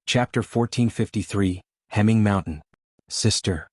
Chapter 1453, Hemming Mountain. Sister.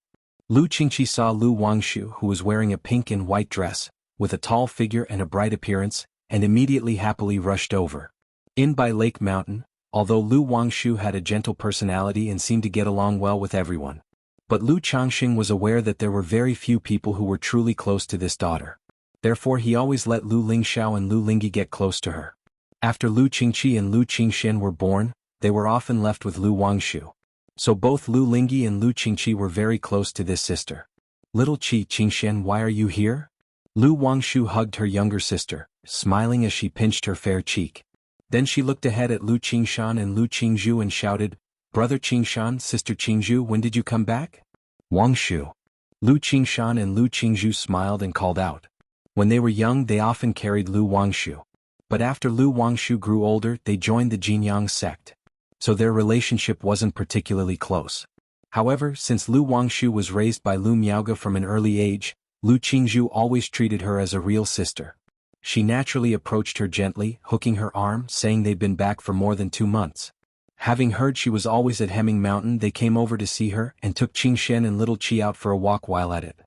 Lu Qingqi saw Lu Wangshu, who was wearing a pink and white dress, with a tall figure and a bright appearance, and immediately happily rushed over. In by Lake Mountain, although Lu Wangshu had a gentle personality and seemed to get along well with everyone. But Lu Changxing was aware that there were very few people who were truly close to this daughter. Therefore he always let Lu Lingxiao and Lu Lingyi get close to her. After Lu Qingqi and Lu Qingxian were born, they were often left with Lu Wangshu. So both Lu Lingyi and Lu Qingqi were very close to this sister. Little Qi Qingxian, why are you here? Lu Wangshu hugged her younger sister, smiling as she pinched her fair cheek. Then she looked ahead at Lu Qingshan and Lu Qingzhu and shouted, Brother Qingshan, Sister Qingzhu, when did you come back? Wangshu. Lu Qingshan and Lu Qingzhu smiled and called out. When they were young they often carried Lu Wangshu. But after Lu Wangshu grew older they joined the Jinyang sect. So their relationship wasn't particularly close. However, since Lu Wangshu was raised by Lu Miaoge from an early age, Lu Qingzhu always treated her as a real sister. She naturally approached her gently, hooking her arm, saying they'd been back for more than 2 months. Having heard she was always at Hemming Mountain, they came over to see her and took Qingshen and little Qi out for a walk while at it.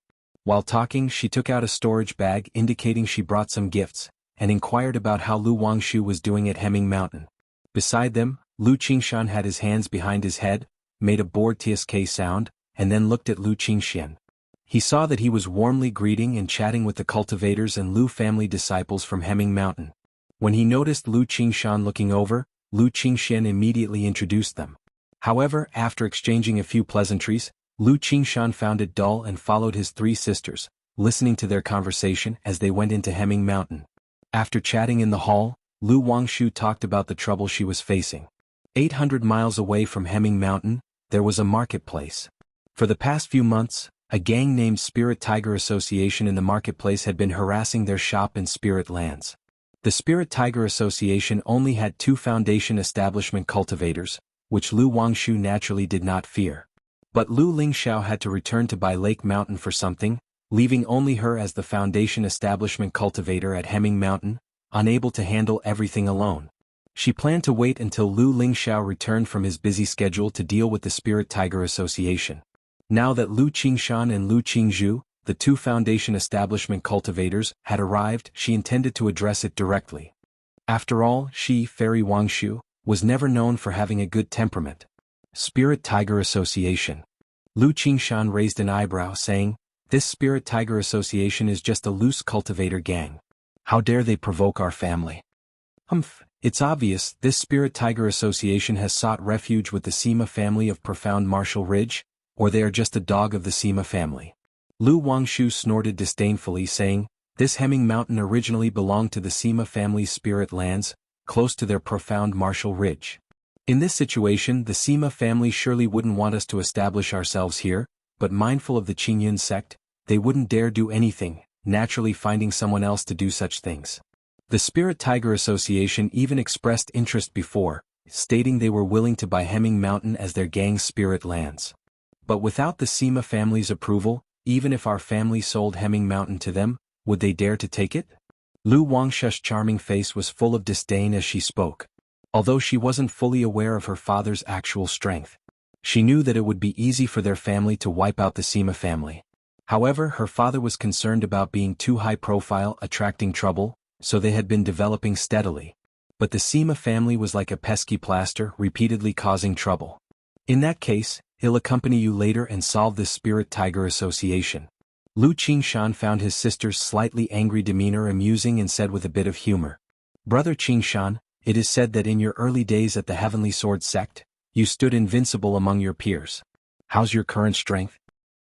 While talking, she took out a storage bag indicating she brought some gifts, and inquired about how Lu Wangshu was doing at Hemming Mountain. Beside them, Lu Qingshan had his hands behind his head, made a bored tsk sound, and then looked at Lu Qingxian. He saw that he was warmly greeting and chatting with the cultivators and Lu family disciples from Hemming Mountain. When he noticed Lu Qingshan looking over, Lu Qingxian immediately introduced them. However, after exchanging a few pleasantries, Lu Qingshan found it dull and followed his 3 sisters, listening to their conversation as they went into Hemming Mountain. After chatting in the hall, Lu Wangshu talked about the trouble she was facing. 800 miles away from Hemming Mountain, there was a marketplace. For the past few months, a gang named Spirit Tiger Association in the marketplace had been harassing their shop in Spirit Lands. The Spirit Tiger Association only had 2 foundation establishment cultivators, which Lu Wangshu naturally did not fear. But Lu Lingxiao had to return to Bai Lake Mountain for something, leaving only her as the foundation establishment cultivator at Hemming Mountain, unable to handle everything alone. She planned to wait until Lu Lingxiao returned from his busy schedule to deal with the Spirit Tiger Association. Now that Lu Qingshan and Lu Qingzhu, the 2 foundation establishment cultivators, had arrived, she intended to address it directly. After all, she, Fairy Wangshu, was never known for having a good temperament. Spirit Tiger Association. Lu Qingshan raised an eyebrow, saying, This Spirit Tiger Association is just a loose cultivator gang. How dare they provoke our family? It's obvious, this Spirit Tiger Association has sought refuge with the Sima family of Profound Martial Ridge, or they are just a dog of the Sima family. Lu Wangshu snorted disdainfully, saying, This Hemming Mountain originally belonged to the Sima family's Spirit Lands, close to their Profound Martial Ridge. In this situation the Sima family surely wouldn't want us to establish ourselves here, but mindful of the Qingyun sect, they wouldn't dare do anything, naturally finding someone else to do such things. The Spirit Tiger Association even expressed interest before, stating they were willing to buy Hemming Mountain as their gang's Spirit Lands. But without the Sima family's approval, even if our family sold Hemming Mountain to them, would they dare to take it? Lu Wangshu's charming face was full of disdain as she spoke. Although she wasn't fully aware of her father's actual strength, she knew that it would be easy for their family to wipe out the Sima family. However, her father was concerned about being too high profile, attracting trouble, so they had been developing steadily. But the Sima family was like a pesky plaster, repeatedly causing trouble. In that case, he'll accompany you later and solve this Spirit Tiger Association. Lu Qingshan found his sister's slightly angry demeanor amusing and said with a bit of humor, Brother Qingshan, it is said that in your early days at the Heavenly Sword sect, you stood invincible among your peers. How's your current strength?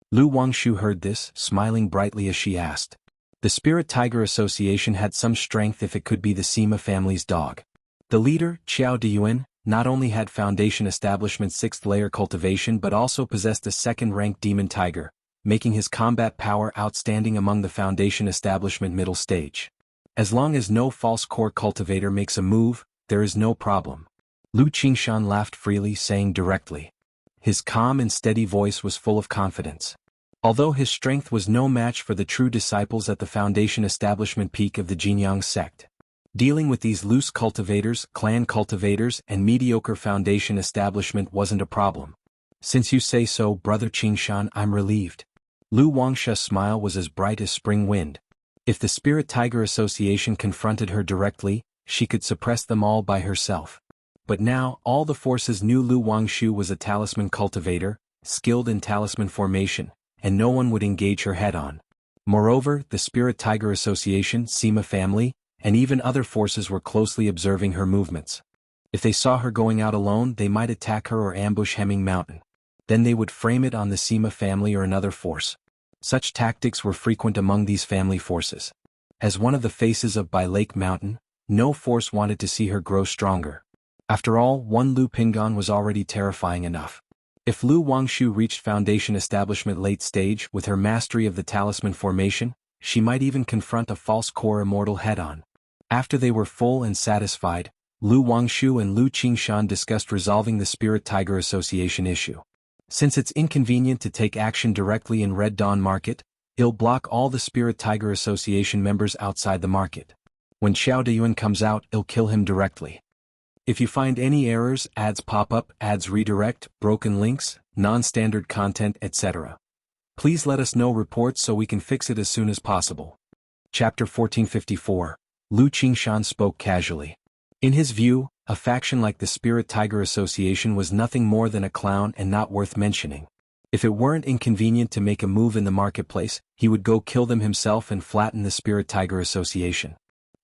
Lu Wangshu heard this, smiling brightly as she asked. The Spirit Tiger Association had some strength if it could be the Sima family's dog. The leader, Qiao Diyuan, not only had Foundation Establishment's 6th layer cultivation but also possessed a 2nd-ranked demon tiger, making his combat power outstanding among the Foundation Establishment middle stage. As long as no false core cultivator makes a move, there is no problem. Lu Qingshan laughed freely, saying directly. His calm and steady voice was full of confidence. Although his strength was no match for the true disciples at the Foundation Establishment peak of the Jinyang sect. Dealing with these loose cultivators, clan cultivators, and mediocre foundation establishment wasn't a problem. Since you say so, Brother Qingshan, I'm relieved. Lu Wangsha's smile was as bright as spring wind. If the Spirit Tiger Association confronted her directly, she could suppress them all by herself. But now, all the forces knew Lu Wangshu was a talisman cultivator, skilled in talisman formation, and no one would engage her head-on. Moreover, the Spirit Tiger Association, Sima family, and even other forces were closely observing her movements. If they saw her going out alone, they might attack her or ambush Hemming Mountain. Then they would frame it on the Sima family or another force. Such tactics were frequent among these family forces. As one of the faces of Bai Lake Mountain, no force wanted to see her grow stronger. After all, one Lu Pingon was already terrifying enough. If Lu Wangshu reached foundation establishment late stage with her mastery of the talisman formation, she might even confront a false core immortal head-on. After they were full and satisfied, Lu Wangshu and Lu Qingshan discussed resolving the Spirit Tiger Association issue. Since it's inconvenient to take action directly in Red Dawn Market, it'll block all the Spirit Tiger Association members outside the market. When Xiao Deyuan comes out, it'll kill him directly. If you find any errors, ads pop up, ads redirect, broken links, non-standard content, etc., please let us know reports so we can fix it as soon as possible. Chapter 1454. Lu Qingshan spoke casually. In his view, a faction like the Spirit Tiger Association was nothing more than a clown and not worth mentioning. If it weren't inconvenient to make a move in the marketplace, he would go kill them himself and flatten the Spirit Tiger Association.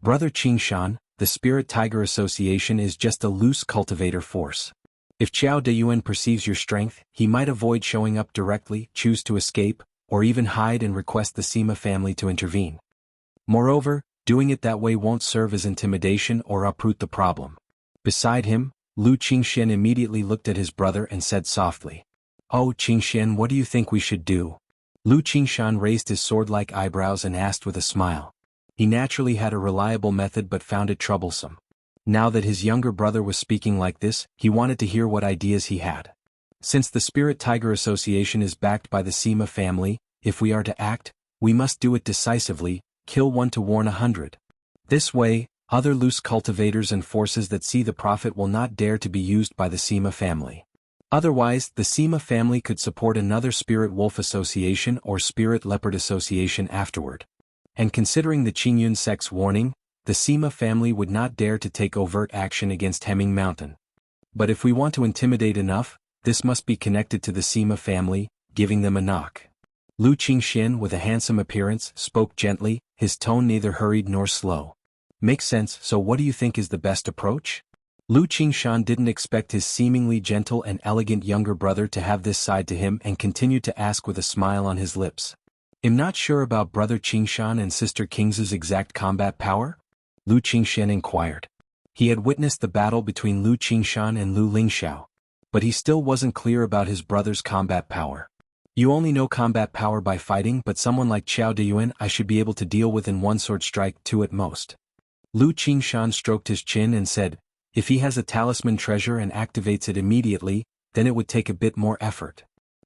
Brother Qingshan, the Spirit Tiger Association is just a loose cultivator force. If Xiao Deyuan perceives your strength, he might avoid showing up directly, choose to escape, or even hide and request the Sima family to intervene. Moreover, doing it that way won't serve as intimidation or uproot the problem. Beside him, Lu Qingshan immediately looked at his brother and said softly, "Oh Qingshan, what do you think we should do?" Lu Qingshan raised his sword-like eyebrows and asked with a smile. He naturally had a reliable method but found it troublesome. Now that his younger brother was speaking like this, he wanted to hear what ideas he had. Since the Spirit Tiger Association is backed by the Sima family, if we are to act, we must do it decisively, kill one to warn 100. This way, other loose cultivators and forces that see the profit will not dare to be used by the Sima family. Otherwise, the Sima family could support another Spirit Wolf Association or Spirit Leopard Association afterward. And considering the Qingyun sect's warning, the Sima family would not dare to take overt action against Hemming Mountain. But if we want to intimidate enough, this must be connected to the Sima family, giving them a knock. Lu Qingshan, with a handsome appearance, spoke gently, his tone neither hurried nor slow. Makes sense, so what do you think is the best approach? Lu Qingshan didn't expect his seemingly gentle and elegant younger brother to have this side to him and continued to ask with a smile on his lips. I'm not sure about Brother Qingshan and Sister King's exact combat power? Lu Qingshan inquired. He had witnessed the battle between Lu Qingshan and Lu Lingxiao, but he still wasn't clear about his brother's combat power. You only know combat power by fighting, but someone like Xiao Deyuan I should be able to deal with in one sword strike, two at most. Lu Qingshan stroked his chin and said, if he has a talisman treasure and activates it immediately, then it would take a bit more effort.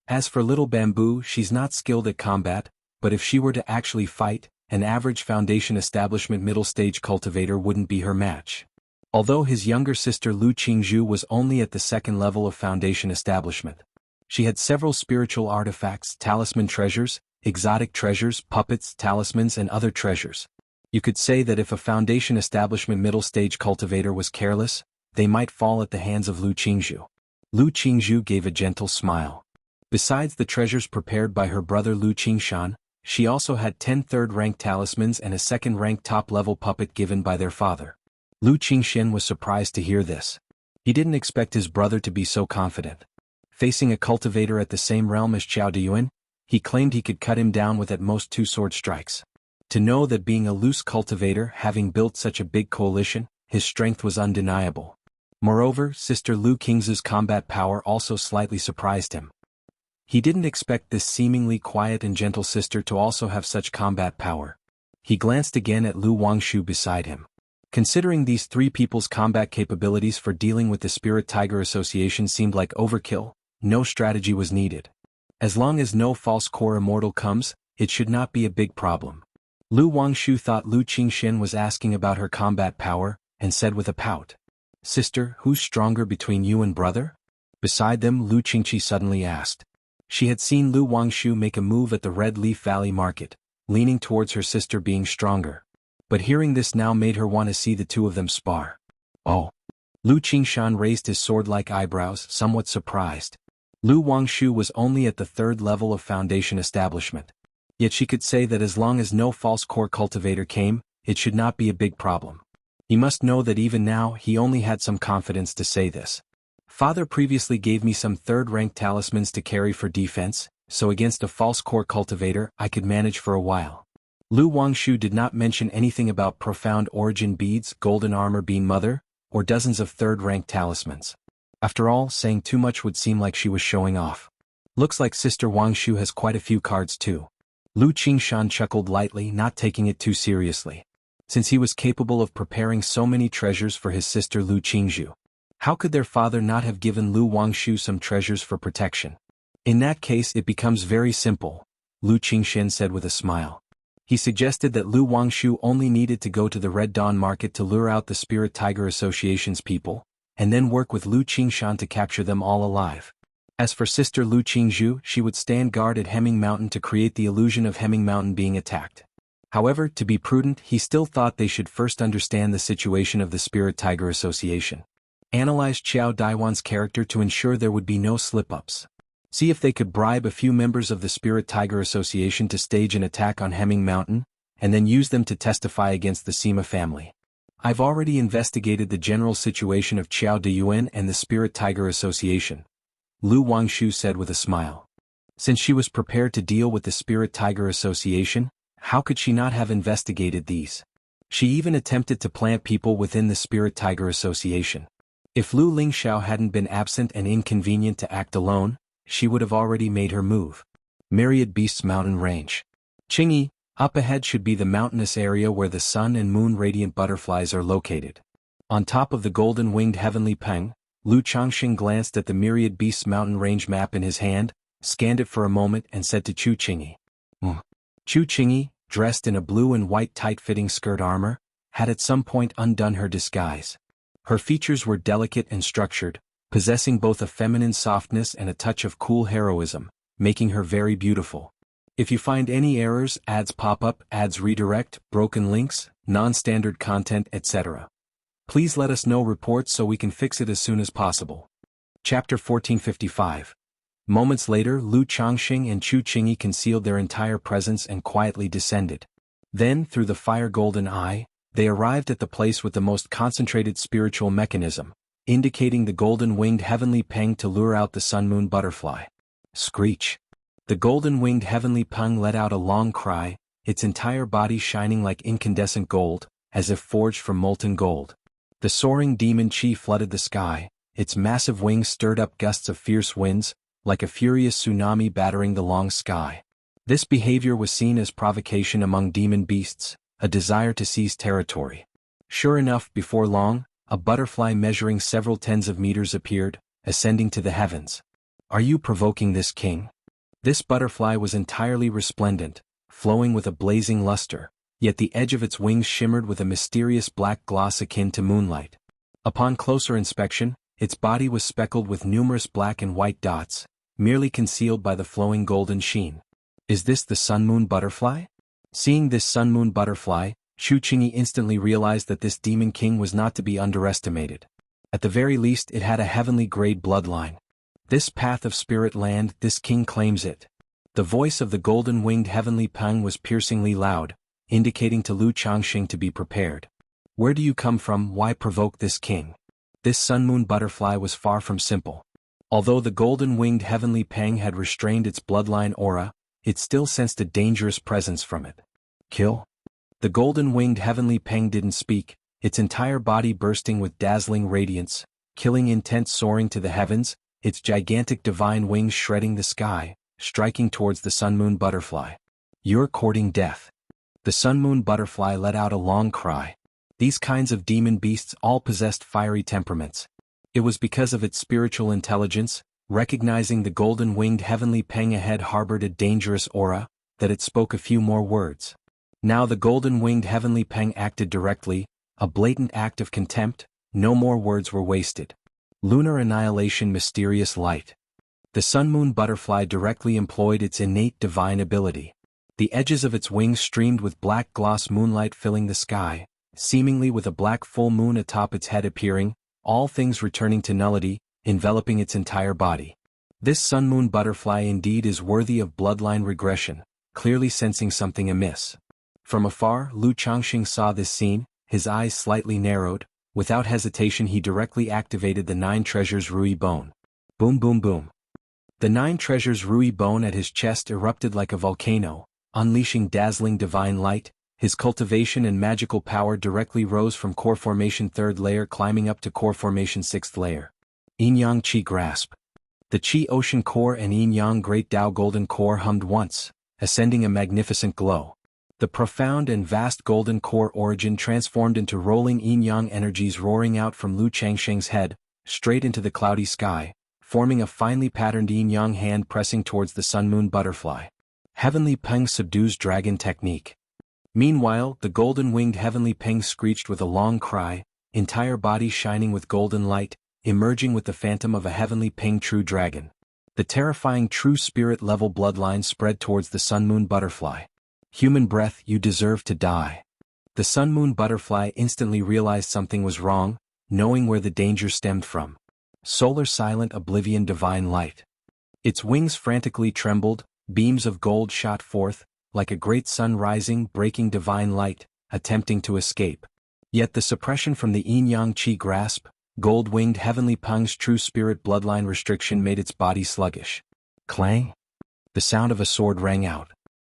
As for Little Bamboo, she's not skilled at combat, but if she were to actually fight, an average foundation establishment middle-stage cultivator wouldn't be her match. Although his younger sister Lu Qingzhu was only at the second level of foundation establishment. She had several spiritual artifacts, talisman treasures, exotic treasures, puppets, talismans and other treasures. You could say that if a foundation establishment middle-stage cultivator was careless, they might fall at the hands of Lu Qingzhu. Lu Qingzhu gave a gentle smile. Besides the treasures prepared by her brother Lu Qingshan, she also had 10 third-rank talismans and a second-rank top-level puppet given by their father. Lu Qingshan was surprised to hear this. He didn't expect his brother to be so confident. Facing a cultivator at the same realm as Xiao Deyuan, he claimed he could cut him down with at most 2 sword strikes. To know that being a loose cultivator, having built such a big coalition, his strength was undeniable. Moreover, Sister Lu King's combat power also slightly surprised him. He didn't expect this seemingly quiet and gentle sister to also have such combat power. He glanced again at Lu Wangshu beside him. Considering these 3 people's combat capabilities for dealing with the Spirit Tiger Association seemed like overkill, no strategy was needed. As long as no false core immortal comes, it should not be a big problem. Lu Wangshu thought Lu Qingxian was asking about her combat power, and said with a pout. Sister, who's stronger between you and brother? Beside them, Lu Qingqi suddenly asked. She had seen Lu Wangshu make a move at the Red Leaf Valley market, leaning towards her sister being stronger. But hearing this now made her want to see the two of them spar. Oh. Lu Qingshan raised his sword-like eyebrows, somewhat surprised. Lu Wangshu was only at the 3rd level of foundation establishment. Yet she could say that as long as no false core cultivator came, it should not be a big problem. He must know that even now he only had some confidence to say this. Father previously gave me some 3rd-rank talismans to carry for defense, so against a false core cultivator I could manage for a while. Lu Wangshu did not mention anything about profound origin beads, golden armor being mother, or dozens of 3rd-rank talismans. After all, saying too much would seem like she was showing off. Looks like Sister Wangshu has quite a few cards too. Lu Qingshan chuckled lightly, not taking it too seriously. Since he was capable of preparing so many treasures for his sister Lu Qingzhu, how could their father not have given Lu Wangshu some treasures for protection? In that case it becomes very simple, Lu Qingxian said with a smile. He suggested that Lu Wangshu only needed to go to the Red Dawn market to lure out the Spirit Tiger Association's people, and then work with Lu Qingshan to capture them all alive. As for Sister Lu Qingzhu, she would stand guard at Hemming Mountain to create the illusion of Hemming Mountain being attacked. However, to be prudent, he still thought they should first understand the situation of the Spirit Tiger Association. Analyze Qiao Daiwan's character to ensure there would be no slip-ups. See if they could bribe a few members of the Spirit Tiger Association to stage an attack on Hemming Mountain, and then use them to testify against the Sima family. I've already investigated the general situation of Qiao Dayuan and the Spirit Tiger Association, Lu Wangshu said with a smile. Since she was prepared to deal with the Spirit Tiger Association, how could she not have investigated these? She even attempted to plant people within the Spirit Tiger Association. If Lu Lingxiao hadn't been absent and inconvenient to act alone, she would have already made her move. Myriad Beasts Mountain Range. Qingyi, up ahead should be the mountainous area where the sun and moon radiant butterflies are located. On top of the golden-winged heavenly peng, Lu Changxing glanced at the Myriad Beasts Mountain Range map in his hand, scanned it for a moment and said to Chu Qingyi. Chu Qingyi, dressed in a blue and white tight-fitting skirt armor, had at some point undone her disguise. Her features were delicate and structured, possessing both a feminine softness and a touch of cool heroism, making her very beautiful. If you find any errors, ads pop up, ads redirect, broken links, non-standard content, etc., please let us know reports so we can fix it as soon as possible. Chapter 1455. Moments later, Lu Changxing and Chu Qingyi concealed their entire presence and quietly descended. Then, through the fire golden eye, they arrived at the place with the most concentrated spiritual mechanism, indicating the golden-winged heavenly peng to lure out the sun-moon butterfly. Screech. The golden-winged heavenly peng let out a long cry, its entire body shining like incandescent gold, as if forged from molten gold. The soaring demon chi flooded the sky, its massive wings stirred up gusts of fierce winds, like a furious tsunami battering the long sky. This behavior was seen as provocation among demon beasts, a desire to seize territory. Sure enough, before long, a butterfly measuring several tens of meters appeared, ascending to the heavens. Are you provoking this king? This butterfly was entirely resplendent, flowing with a blazing luster, yet the edge of its wings shimmered with a mysterious black gloss akin to moonlight. Upon closer inspection, its body was speckled with numerous black and white dots, merely concealed by the flowing golden sheen. Is this the sun-moon butterfly? Seeing this sun-moon butterfly, Chu Qingyi instantly realized that this demon king was not to be underestimated. At the very least, it had a heavenly grade bloodline. This path of spirit land, this king claims it. The voice of the golden-winged heavenly peng was piercingly loud, indicating to Lu Changxing to be prepared. Where do you come from? Why provoke this king? This sun-moon butterfly was far from simple. Although the golden-winged heavenly peng had restrained its bloodline aura, it still sensed a dangerous presence from it. Kill? The golden-winged heavenly peng didn't speak, its entire body bursting with dazzling radiance, killing intent soaring to the heavens, its gigantic divine wings shredding the sky, striking towards the sun-moon butterfly. You're courting death. The sun-moon butterfly let out a long cry. These kinds of demon beasts all possessed fiery temperaments. It was because of its spiritual intelligence, recognizing the golden-winged heavenly peng ahead harbored a dangerous aura, that it spoke a few more words. Now the golden-winged heavenly peng acted directly, a blatant act of contempt. No more words were wasted. Lunar annihilation, mysterious light. The sun-moon butterfly directly employed its innate divine ability. The edges of its wings streamed with black gloss, moonlight filling the sky, seemingly with a black full moon atop its head appearing, all things returning to nullity, enveloping its entire body. This sun-moon butterfly indeed is worthy of bloodline regression, clearly sensing something amiss. From afar, Lu Changxing saw this scene, his eyes slightly narrowed. Without hesitation he directly activated the 9 treasures Rui bone. Boom boom boom. The 9 treasures Rui bone at his chest erupted like a volcano, unleashing dazzling divine light. His cultivation and magical power directly rose from core formation 3rd layer climbing up to core formation 6th layer. Yin-Yang Qi grasp. The Qi ocean core and Yin-Yang great Tao golden core hummed once, ascending a magnificent glow. The profound and vast golden core origin transformed into rolling yin-yang energies roaring out from Lu Changsheng's head, straight into the cloudy sky, forming a finely patterned yin-yang hand pressing towards the sun-moon butterfly. Heavenly Peng subdues dragon technique. Meanwhile, the golden-winged heavenly Peng screeched with a long cry, entire body shining with golden light, emerging with the phantom of a heavenly Peng true dragon. The terrifying true spirit level bloodline spread towards the sun-moon butterfly. Human breath, you deserve to die. The sun-moon butterfly instantly realized something was wrong, knowing where the danger stemmed from. Solar silent oblivion divine light. Its wings frantically trembled, beams of gold shot forth, like a great sun rising, breaking divine light, attempting to escape. Yet the suppression from the yin-yang qi grasp, gold-winged heavenly Peng's true spirit bloodline restriction made its body sluggish. Clang! The sound of a sword rang out.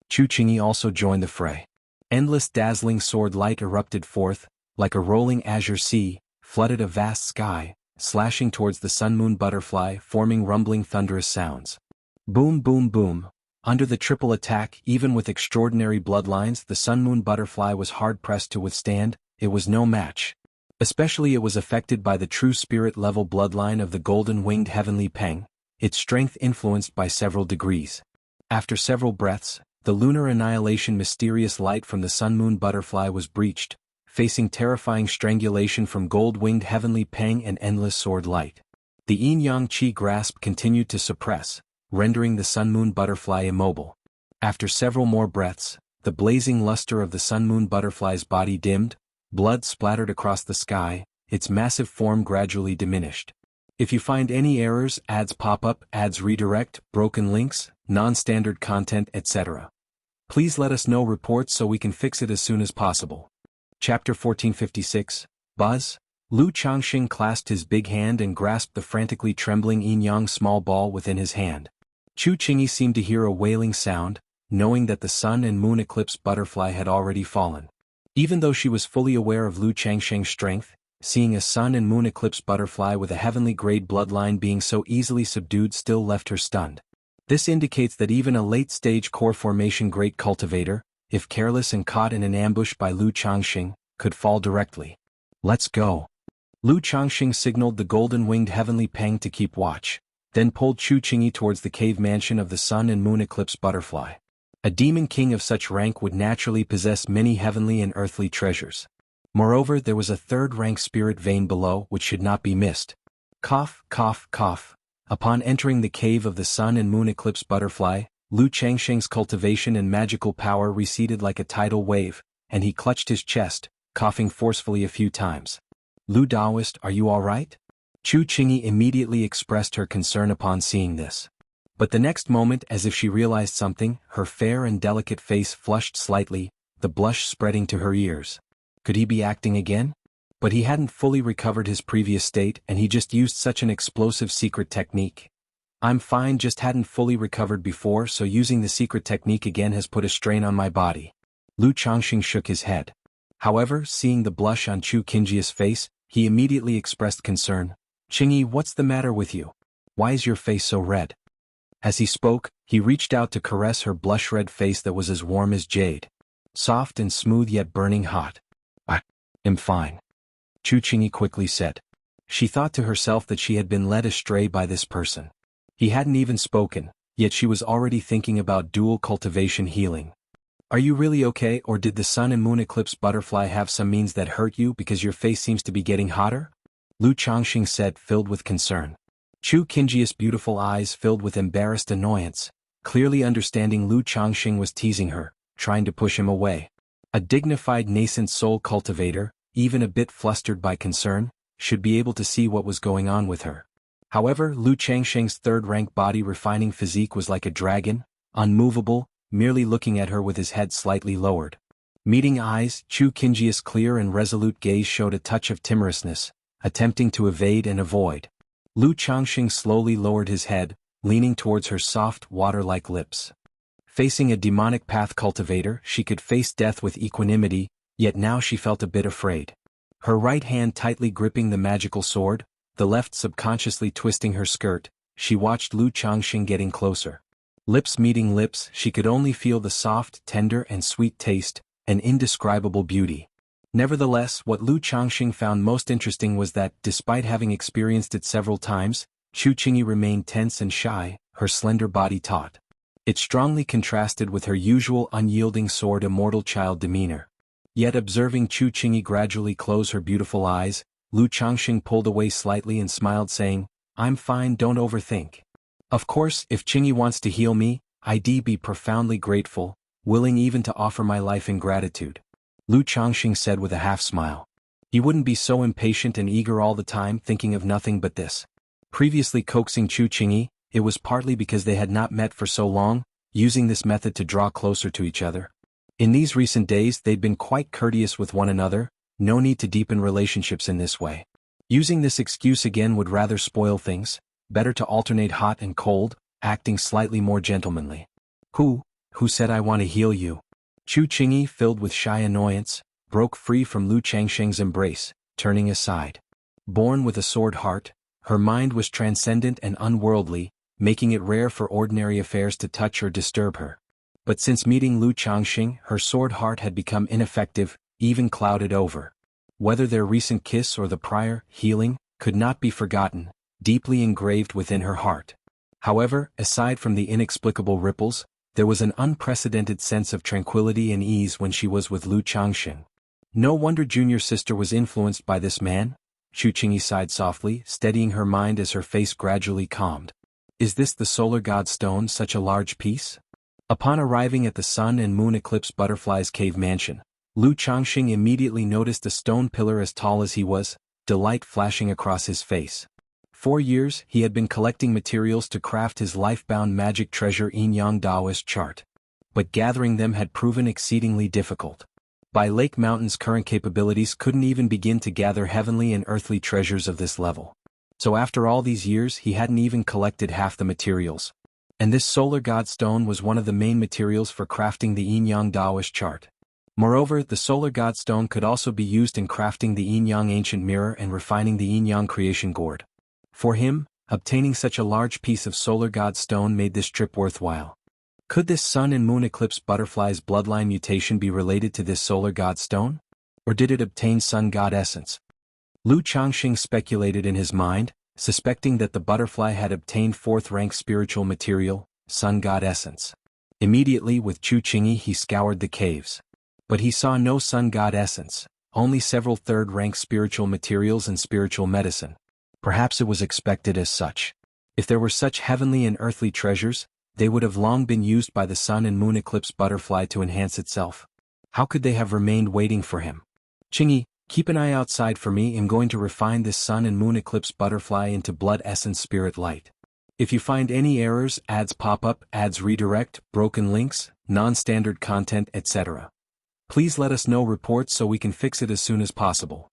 Chu Qingyi also joined the fray. Endless dazzling sword light erupted forth, like a rolling azure sea, flooded a vast sky, slashing towards the sun-moon butterfly, forming rumbling thunderous sounds. Boom boom boom. Under the triple attack, even with extraordinary bloodlines, the sun-moon butterfly was hard-pressed to withstand. It was no match. Especially it was affected by the true spirit-level bloodline of the golden-winged heavenly Peng, its strength influenced by several degrees. After several breaths, the lunar annihilation mysterious light from the sun-moon butterfly was breached, facing terrifying strangulation from gold-winged heavenly Peng and endless sword light. The yin-yang qi grasp continued to suppress, rendering the sun-moon butterfly immobile. After several more breaths, the blazing luster of the sun-moon butterfly's body dimmed, blood splattered across the sky, its massive form gradually diminished. If you find any errors, ads pop up, ads redirect, broken links, non-standard content, etc. Please let us know reports so we can fix it as soon as possible. Chapter 1456, Buzz. Lu Changxing clasped his big hand and grasped the frantically trembling yin-yang small ball within his hand. Chu Qingyi seemed to hear a wailing sound, knowing that the sun and moon eclipse butterfly had already fallen. Even though she was fully aware of Lu Changxing's strength, seeing a sun and moon eclipse butterfly with a heavenly grade bloodline being so easily subdued still left her stunned. This indicates that even a late-stage core formation great cultivator, if careless and caught in an ambush by Lu Changxing, could fall directly. Let's go. Lu Changxing signaled the golden-winged heavenly Peng to keep watch, then pulled Chu Qingyi towards the cave mansion of the sun and moon eclipse butterfly. A demon king of such rank would naturally possess many heavenly and earthly treasures. Moreover, there was a third-rank spirit vein below which should not be missed. Cough, cough, cough. Upon entering the cave of the sun and moon eclipse butterfly, Lu Changxing's cultivation and magical power receded like a tidal wave, and he clutched his chest, coughing forcefully a few times. Lu Daoist, are you all right? Chu Qingyi immediately expressed her concern upon seeing this. But the next moment, as if she realized something, her fair and delicate face flushed slightly, the blush spreading to her ears. Could he be acting again? But he hadn't fully recovered his previous state and he just used such an explosive secret technique. I'm fine, just hadn't fully recovered before, so using the secret technique again has put a strain on my body. Lu Changxing shook his head. However, seeing the blush on Chu Qingyi's face, he immediately expressed concern. Qingyi, what's the matter with you? Why is your face so red? As he spoke, he reached out to caress her blush-red face that was as warm as jade. Soft and smooth yet burning hot. I am fine. Chu Qingyi quickly said. She thought to herself that she had been led astray by this person. He hadn't even spoken, yet she was already thinking about dual cultivation healing. Are you really okay, or did the sun and moon eclipse butterfly have some means that hurt you because your face seems to be getting hotter? Lu Changxing said, filled with concern. Chu Qingjia's beautiful eyes filled with embarrassed annoyance, clearly understanding Lu Changxing was teasing her, trying to push him away. A dignified nascent soul cultivator, even a bit flustered by concern, should be able to see what was going on with her. However, Lu Changxing's third-rank body-refining physique was like a dragon, unmovable, merely looking at her with his head slightly lowered. Meeting eyes, Chu Qingjia's clear and resolute gaze showed a touch of timorousness, attempting to evade and avoid. Lu Changxing slowly lowered his head, leaning towards her soft, water-like lips. Facing a demonic path cultivator, she could face death with equanimity, yet now she felt a bit afraid. Her right hand tightly gripping the magical sword, the left subconsciously twisting her skirt, she watched Lu Changxing getting closer. Lips meeting lips, she could only feel the soft, tender and sweet taste, an indescribable beauty. Nevertheless, what Lu Changxing found most interesting was that, despite having experienced it several times, Chu Qingyi remained tense and shy, her slender body taut. It strongly contrasted with her usual unyielding sword immortal child demeanor. Yet observing Chu Qingyi gradually close her beautiful eyes, Lu Changxing pulled away slightly and smiled, saying, "I'm fine, don't overthink. Of course, if Qingyi wants to heal me, I'd be profoundly grateful, willing even to offer my life in gratitude." Lu Changxing said with a half-smile. He wouldn't be so impatient and eager all the time, thinking of nothing but this. Previously coaxing Chu Qingyi, it was partly because they had not met for so long, using this method to draw closer to each other. In these recent days they'd been quite courteous with one another, no need to deepen relationships in this way. Using this excuse again would rather spoil things, better to alternate hot and cold, acting slightly more gentlemanly. Who said I want to heal you?" Chu Qingyi, filled with shy annoyance, broke free from Lu Changxing's embrace, turning aside. Born with a sword heart, her mind was transcendent and unworldly, making it rare for ordinary affairs to touch or disturb her. But since meeting Lu Changxing, her sword heart had become ineffective, even clouded over. Whether their recent kiss or the prior healing could not be forgotten, deeply engraved within her heart. However, aside from the inexplicable ripples, there was an unprecedented sense of tranquility and ease when she was with Lu Changxing. No wonder junior sister was influenced by this man. Chu Qingyi sighed softly, steadying her mind as her face gradually calmed. Is this the solar god stone, such a large piece? Upon arriving at the sun and moon eclipse butterfly's cave mansion, Lu Changxing immediately noticed a stone pillar as tall as he was, delight flashing across his face. 4 years he had been collecting materials to craft his life-bound magic treasure Yin-Yang Taoist chart. But gathering them had proven exceedingly difficult. By Lake Mountain's current capabilities couldn't even begin to gather heavenly and earthly treasures of this level. So after all these years he hadn't even collected half the materials. And this solar god stone was one of the main materials for crafting the Yin-Yang Taoist chart. Moreover, the solar god stone could also be used in crafting the Yin-Yang ancient mirror and refining the Yin-Yang creation gourd. For him, obtaining such a large piece of solar god stone made this trip worthwhile. Could this sun and moon eclipse butterfly's bloodline mutation be related to this solar god stone? Or did it obtain sun god essence? Lu Changxing speculated in his mind, suspecting that the butterfly had obtained 4th-rank spiritual material, sun god essence. Immediately with Chu Qingyi he scoured the caves. But he saw no sun god essence, only several 3rd-rank spiritual materials and spiritual medicine. Perhaps it was expected as such. If there were such heavenly and earthly treasures, they would have long been used by the sun and moon eclipse butterfly to enhance itself. How could they have remained waiting for him? Qingyi, keep an eye outside for me. I'm going to refine this sun and moon eclipse butterfly into blood essence spirit light. If you find any errors, ads pop up, ads redirect, broken links, non-standard content, etc. Please let us know reports so we can fix it as soon as possible.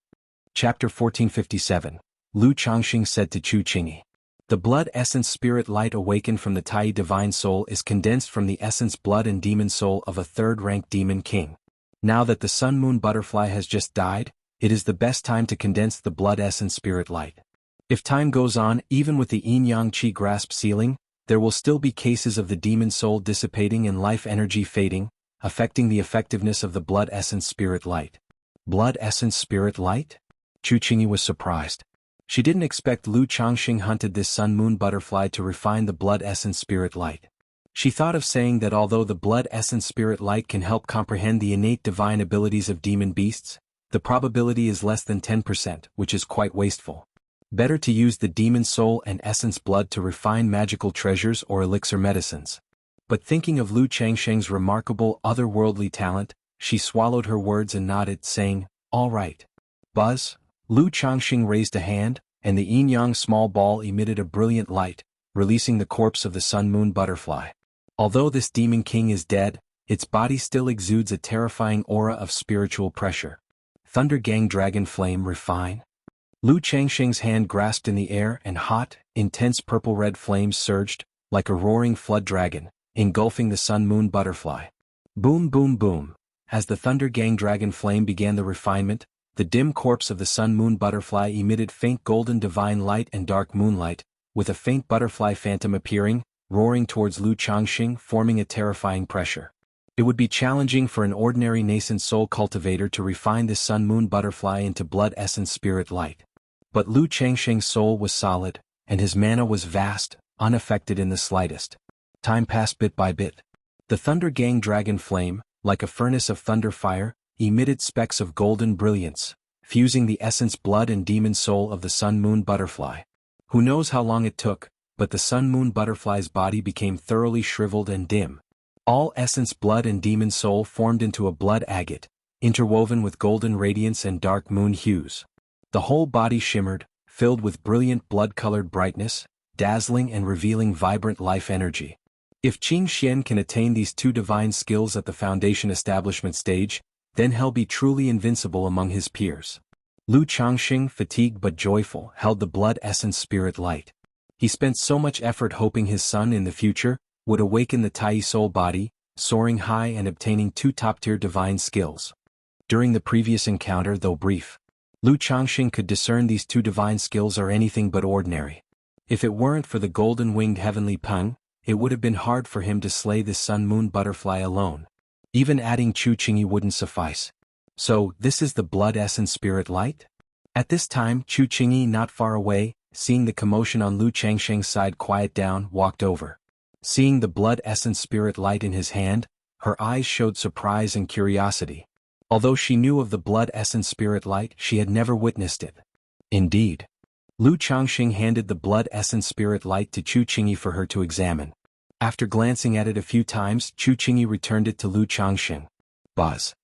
Chapter 1457. Lu Changxing said to Chu Qingyi. The blood essence spirit light awakened from the Tai divine soul is condensed from the essence blood and demon soul of a 3rd-rank demon king. Now that the sun-moon butterfly has just died, it is the best time to condense the blood essence spirit light. If time goes on, even with the yin-yang qi grasp sealing, there will still be cases of the demon soul dissipating and life energy fading, affecting the effectiveness of the blood essence spirit light. Blood essence spirit light? Chu Qingyi was surprised. She didn't expect Lu Changxing hunted this sun-moon butterfly to refine the blood essence spirit light. She thought of saying that although the blood essence spirit light can help comprehend the innate divine abilities of demon beasts, the probability is less than 10%, which is quite wasteful. Better to use the demon soul and essence blood to refine magical treasures or elixir medicines. But thinking of Lu Changsheng's remarkable otherworldly talent, she swallowed her words and nodded, saying, "All right." Buzz. Lu Changsheng raised a hand, and the yin-yang small ball emitted a brilliant light, releasing the corpse of the sun-moon butterfly. Although this demon king is dead, its body still exudes a terrifying aura of spiritual pressure. Thunder Gang Dragon Flame Refine. Lu Changsheng's hand grasped in the air and hot, intense purple-red flames surged, like a roaring flood dragon, engulfing the sun-moon butterfly. Boom boom boom. As the Thunder Gang Dragon Flame began the refinement, the dim corpse of the sun-moon butterfly emitted faint golden divine light and dark moonlight, with a faint butterfly phantom appearing, roaring towards Lu Changsheng, forming a terrifying pressure. It would be challenging for an ordinary nascent soul cultivator to refine this sun-moon butterfly into blood essence spirit light. But Lu Changsheng's soul was solid, and his mana was vast, unaffected in the slightest. Time passed bit by bit. The Thunder Gang Dragon Flame, like a furnace of thunder fire, emitted specks of golden brilliance, fusing the essence blood and demon soul of the sun-moon butterfly. Who knows how long it took, but the sun-moon butterfly's body became thoroughly shriveled and dim. All essence blood and demon soul formed into a blood agate, interwoven with golden radiance and dark moon hues. The whole body shimmered, filled with brilliant blood-colored brightness, dazzling and revealing vibrant life energy. If Qing Xian can attain these two divine skills at the foundation establishment stage, then he'll be truly invincible among his peers. Lu Changsheng, fatigued but joyful, held the blood essence spirit light. He spent so much effort hoping his son in the future would awaken the Tai soul body, soaring high and obtaining two top-tier divine skills. During the previous encounter, though brief, Lu Changsheng could discern these two divine skills are anything but ordinary. If it weren't for the golden-winged heavenly Peng, it would have been hard for him to slay this sun-moon butterfly alone. Even adding Chu Qingyi wouldn't suffice. So, this is the blood essence spirit light? At this time, Chu Qingyi, not far away, seeing the commotion on Lu Changsheng's side quiet down, walked over. Seeing the blood essence spirit light in his hand, her eyes showed surprise and curiosity. Although she knew of the blood essence spirit light, she had never witnessed it. Indeed. Lu Changsheng handed the blood essence spirit light to Chu Qingyi for her to examine. After glancing at it a few times, Chu Qingyi returned it to Lu Changsheng. Buzz.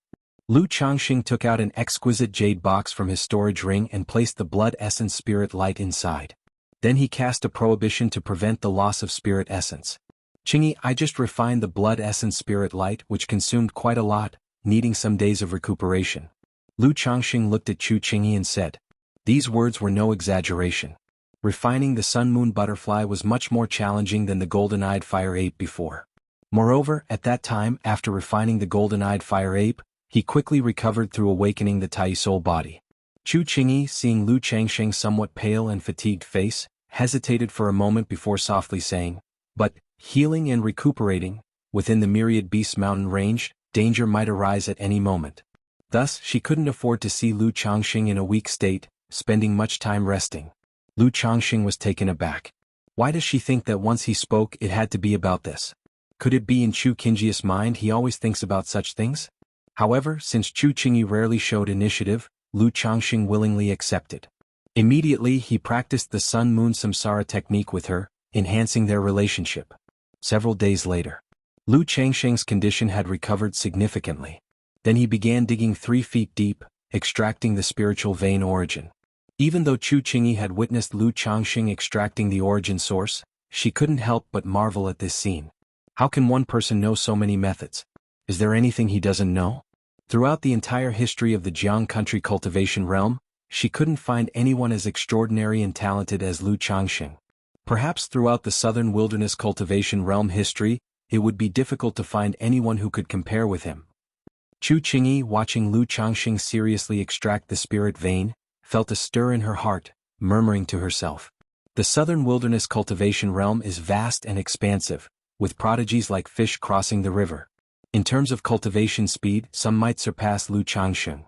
Lu Changsheng took out an exquisite jade box from his storage ring and placed the blood essence spirit light inside. Then he cast a prohibition to prevent the loss of spirit essence. Qingyi, I just refined the blood essence spirit light, which consumed quite a lot, needing some days of recuperation. Lu Changsheng looked at Chu Qingyi and said. These words were no exaggeration. Refining the sun-moon butterfly was much more challenging than the golden-eyed fire ape before. Moreover, at that time, after refining the golden-eyed fire ape, he quickly recovered through awakening the Tai soul body. Chu Qingyi, seeing Lu Changsheng's somewhat pale and fatigued face, hesitated for a moment before softly saying, "But, healing and recuperating, within the myriad beasts mountain range, danger might arise at any moment." Thus, she couldn't afford to see Lu Changsheng in a weak state, spending much time resting. Lu Changsheng was taken aback. Why does she think that once he spoke it had to be about this? Could it be in Chu Qingyi's mind he always thinks about such things? However, since Chu Qingyi rarely showed initiative, Lu Changsheng willingly accepted. Immediately he practiced the sun-moon samsara technique with her, enhancing their relationship. Several days later, Lu Changsheng's condition had recovered significantly. Then he began digging 3 feet deep, extracting the spiritual vein origin. Even though Chu Qingyi had witnessed Lu Changsheng extracting the origin source, she couldn't help but marvel at this scene. How can one person know so many methods? Is there anything he doesn't know? Throughout the entire history of the Jiang country cultivation realm, she couldn't find anyone as extraordinary and talented as Lu Changsheng. Perhaps throughout the southern wilderness cultivation realm history, it would be difficult to find anyone who could compare with him. Chu Qingyi, watching Lu Changsheng seriously extract the spirit vein, felt a stir in her heart, murmuring to herself. The southern wilderness cultivation realm is vast and expansive, with prodigies like fish crossing the river. In terms of cultivation speed, some might surpass Lu Changsheng.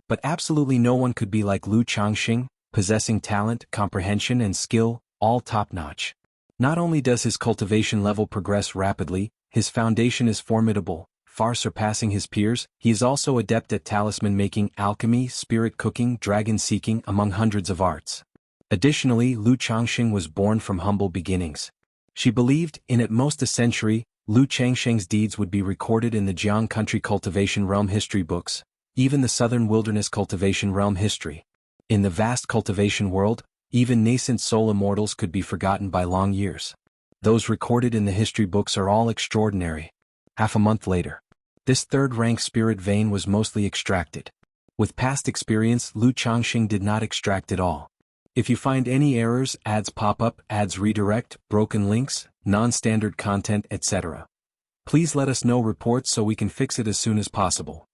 But absolutely no one could be like Lu Changsheng, possessing talent, comprehension and skill, all top-notch. Not only does his cultivation level progress rapidly, his foundation is formidable, far surpassing his peers. He is also adept at talisman making, alchemy, spirit cooking, dragon seeking, among hundreds of arts. Additionally, Lu Changxing was born from humble beginnings. She believed, in at most a century, Lu Changsheng's deeds would be recorded in the Jiang country cultivation realm history books, even the southern wilderness cultivation realm history. In the vast cultivation world, even nascent soul immortals could be forgotten by long years. Those recorded in the history books are all extraordinary. Half a month later, this third-rank spirit vein was mostly extracted. With past experience, Lu Changxing did not extract it all. If you find any errors, ads pop up, ads redirect, broken links, non-standard content, etc., please let us know reports so we can fix it as soon as possible.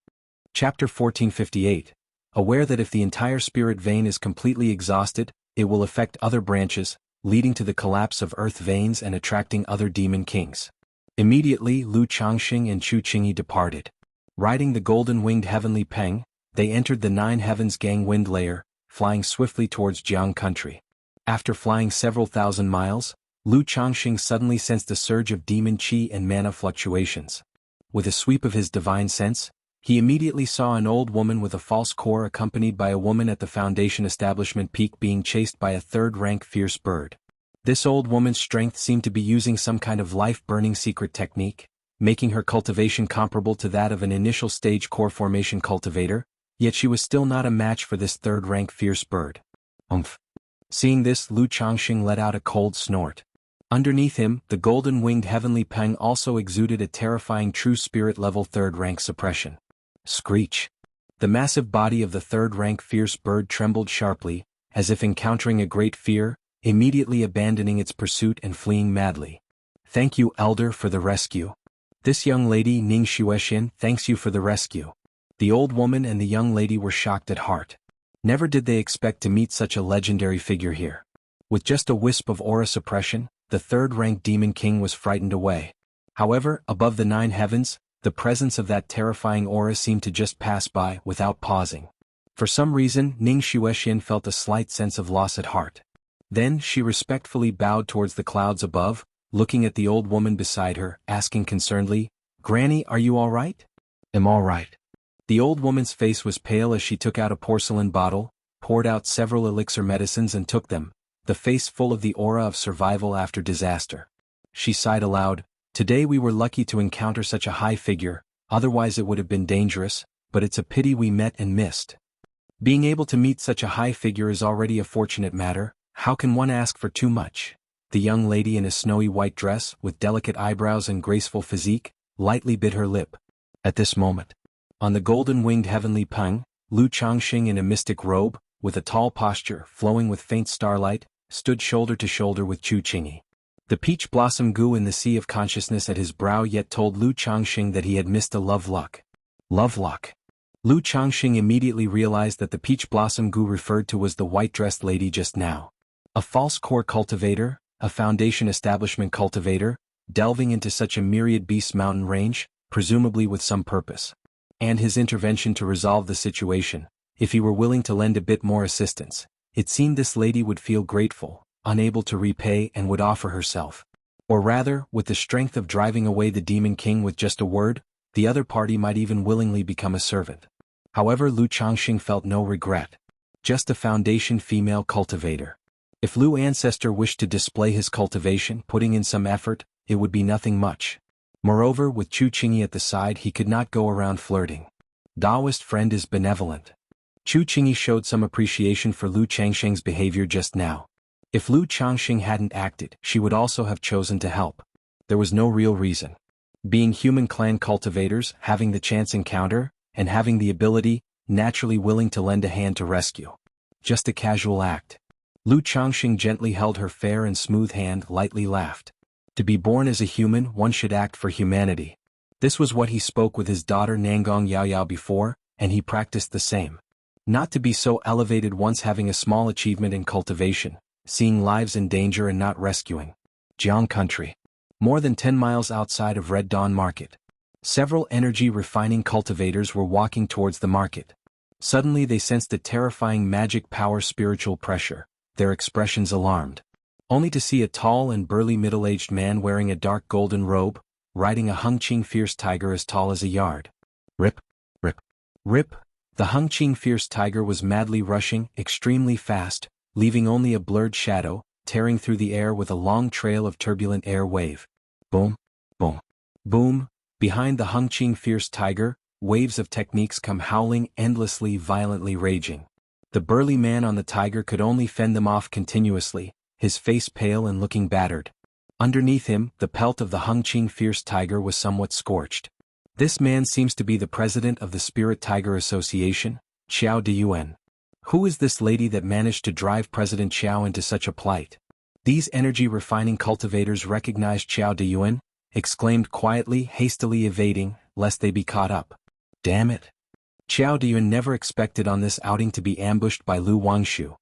Chapter 1458. Aware that if the entire spirit vein is completely exhausted, it will affect other branches, leading to the collapse of earth veins and attracting other demon kings. Immediately, Lu Changxing and Chu Qingyi departed. Riding the golden-winged heavenly peng, they entered the Nine Heavens Gang wind layer, flying swiftly towards Jiang country. After flying several thousand miles, Lu Changxing suddenly sensed a surge of demon qi and mana fluctuations. With a sweep of his divine sense, he immediately saw an old woman with a false core accompanied by a woman at the Foundation establishment peak being chased by a third-rank fierce bird. This old woman's strength seemed to be using some kind of life-burning secret technique, making her cultivation comparable to that of an initial stage core formation cultivator, yet she was still not a match for this third-rank fierce bird. Umph. Seeing this, Lu Changxing let out a cold snort. Underneath him, the golden-winged heavenly peng also exuded a terrifying true spirit-level third-rank suppression. Screech. The massive body of the third-rank fierce bird trembled sharply, as if encountering a great fear, immediately abandoning its pursuit and fleeing madly. Thank you, Elder, for the rescue. This young lady, Ning Xuexian, thanks you for the rescue. The old woman and the young lady were shocked at heart. Never did they expect to meet such a legendary figure here. With just a wisp of aura suppression, the third-rank demon king was frightened away. However, above the nine heavens, the presence of that terrifying aura seemed to just pass by without pausing. For some reason, Ning Xuexian felt a slight sense of loss at heart. Then she respectfully bowed towards the clouds above, looking at the old woman beside her, asking concernedly, "Granny, are you all right?" "I'm all right." The old woman's face was pale as she took out a porcelain bottle, poured out several elixir medicines and took them, the face full of the aura of survival after disaster. She sighed aloud. Today we were lucky to encounter such a high figure, otherwise it would have been dangerous, but it's a pity we met and missed. Being able to meet such a high figure is already a fortunate matter, how can one ask for too much? The young lady in a snowy white dress, with delicate eyebrows and graceful physique, lightly bit her lip. At this moment, on the golden-winged heavenly peng, Lu Changxing in a mystic robe, with a tall posture flowing with faint starlight, stood shoulder to shoulder with Chu Qingyi. The peach blossom grew in the sea of consciousness at his brow yet told Lu Changxing that he had missed a love luck. Love luck. Lu Changxing immediately realized that the peach blossom gu referred to was the white-dressed lady just now. A false core cultivator, a foundation establishment cultivator, delving into such a myriad beast mountain range, presumably with some purpose. And his intervention to resolve the situation, if he were willing to lend a bit more assistance, it seemed this lady would feel grateful, unable to repay, and would offer herself. Or rather, with the strength of driving away the demon king with just a word, the other party might even willingly become a servant. However, Lu Changxing felt no regret. Just a foundation female cultivator. If Lu Ancestor wished to display his cultivation, putting in some effort, it would be nothing much. Moreover, with Chu Qingyi at the side he could not go around flirting. Taoist friend is benevolent. Chu Qingyi showed some appreciation for Lu Changxing's behavior just now. If Lu Changxing hadn't acted, she would also have chosen to help. There was no real reason. Being human clan cultivators, having the chance encounter, and having the ability, naturally willing to lend a hand to rescue. Just a casual act. Lu Changxing gently held her fair and smooth hand, lightly laughed. To be born as a human, one should act for humanity. This was what he spoke with his daughter Nangong Yaoyao before, and he practiced the same. Not to be so elevated once having a small achievement in cultivation, seeing lives in danger and not rescuing. Jiang country. More than 10 miles outside of Red Dawn Market. Several energy-refining cultivators were walking towards the market. Suddenly they sensed a terrifying magic power spiritual pressure, their expressions alarmed. only to see a tall and burly middle-aged man wearing a dark golden robe, riding a Hengqing fierce tiger as tall as a yard. Rip, rip, rip. The Hengqing fierce tiger was madly rushing, extremely fast, leaving only a blurred shadow, tearing through the air with a long trail of turbulent air wave. Boom, boom, boom. Behind the Hengqing fierce tiger, waves of techniques come howling endlessly, violently raging. The burly man on the tiger could only fend them off continuously, his face pale and looking battered. Underneath him, the pelt of the Hengqing fierce tiger was somewhat scorched. This man seems to be the president of the Spirit Tiger Association, Qiao Deyuan. Who is this lady that managed to drive President Qiao into such a plight? These energy-refining cultivators recognized Qiao Deyuan, exclaimed quietly, hastily evading, lest they be caught up. Damn it! Qiao Deyuan never expected on this outing to be ambushed by Lu Wangshu.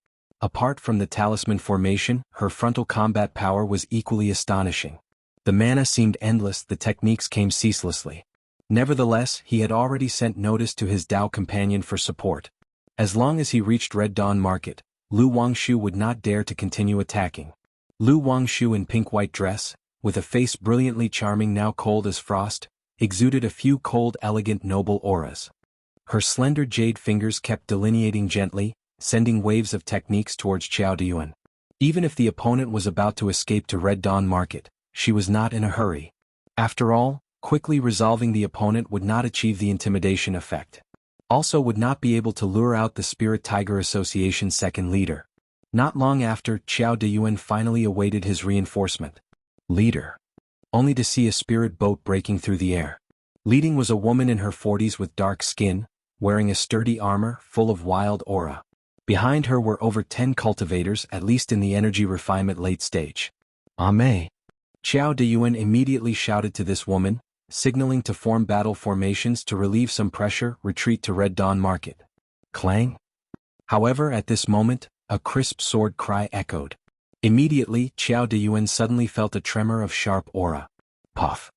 Apart from the talisman formation, her frontal combat power was equally astonishing. The mana seemed endless, the techniques came ceaselessly. Nevertheless, he had already sent notice to his Dao companion for support. As long as he reached Red Dawn Market, Lu Wangshu would not dare to continue attacking. Lu Wangshu in pink-white dress, with a face brilliantly charming now cold as frost, exuded a few cold, elegant, noble auras. Her slender jade fingers kept delineating gently, sending waves of techniques towards Qiao Deyuan. Even if the opponent was about to escape to Red Dawn Market, she was not in a hurry. After all, quickly resolving the opponent would not achieve the intimidation effect. Also would not be able to lure out the Spirit Tiger Association's second leader. Not long after, Qiao Deyuan finally awaited his reinforcement. Leader. Only to see a spirit boat breaking through the air. Leading was a woman in her 40s with dark skin, wearing a sturdy armor full of wild aura. Behind her were over 10 cultivators, at least in the energy refinement late stage. Ame. Qiao Deyuan immediately shouted to this woman, signaling to form battle formations to relieve some pressure, retreat to Red Dawn Market. Clang. However, at this moment, a crisp sword cry echoed. Immediately, Qiao Deyuan suddenly felt a tremor of sharp aura. Puff.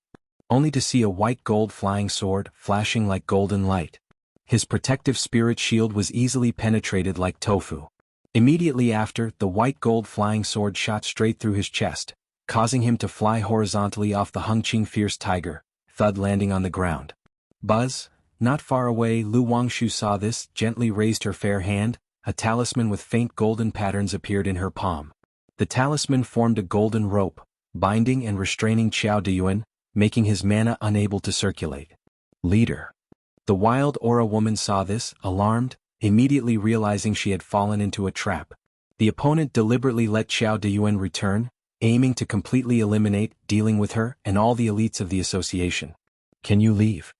Only to see a white-gold flying sword flashing like golden light. His protective spirit shield was easily penetrated like tofu. Immediately after, the white-gold flying sword shot straight through his chest, causing him to fly horizontally off the Hengqing fierce tiger, thud landing on the ground. Buzz. Not far away, Lu Wangshu saw this, gently raised her fair hand, a talisman with faint golden patterns appeared in her palm. The talisman formed a golden rope, binding and restraining Qiao Deyuan, making his mana unable to circulate. Leader. The wild aura woman saw this, alarmed, immediately realizing she had fallen into a trap. The opponent deliberately let Qiao Deyuan return, aiming to completely eliminate, dealing with her and all the elites of the association. Can you leave?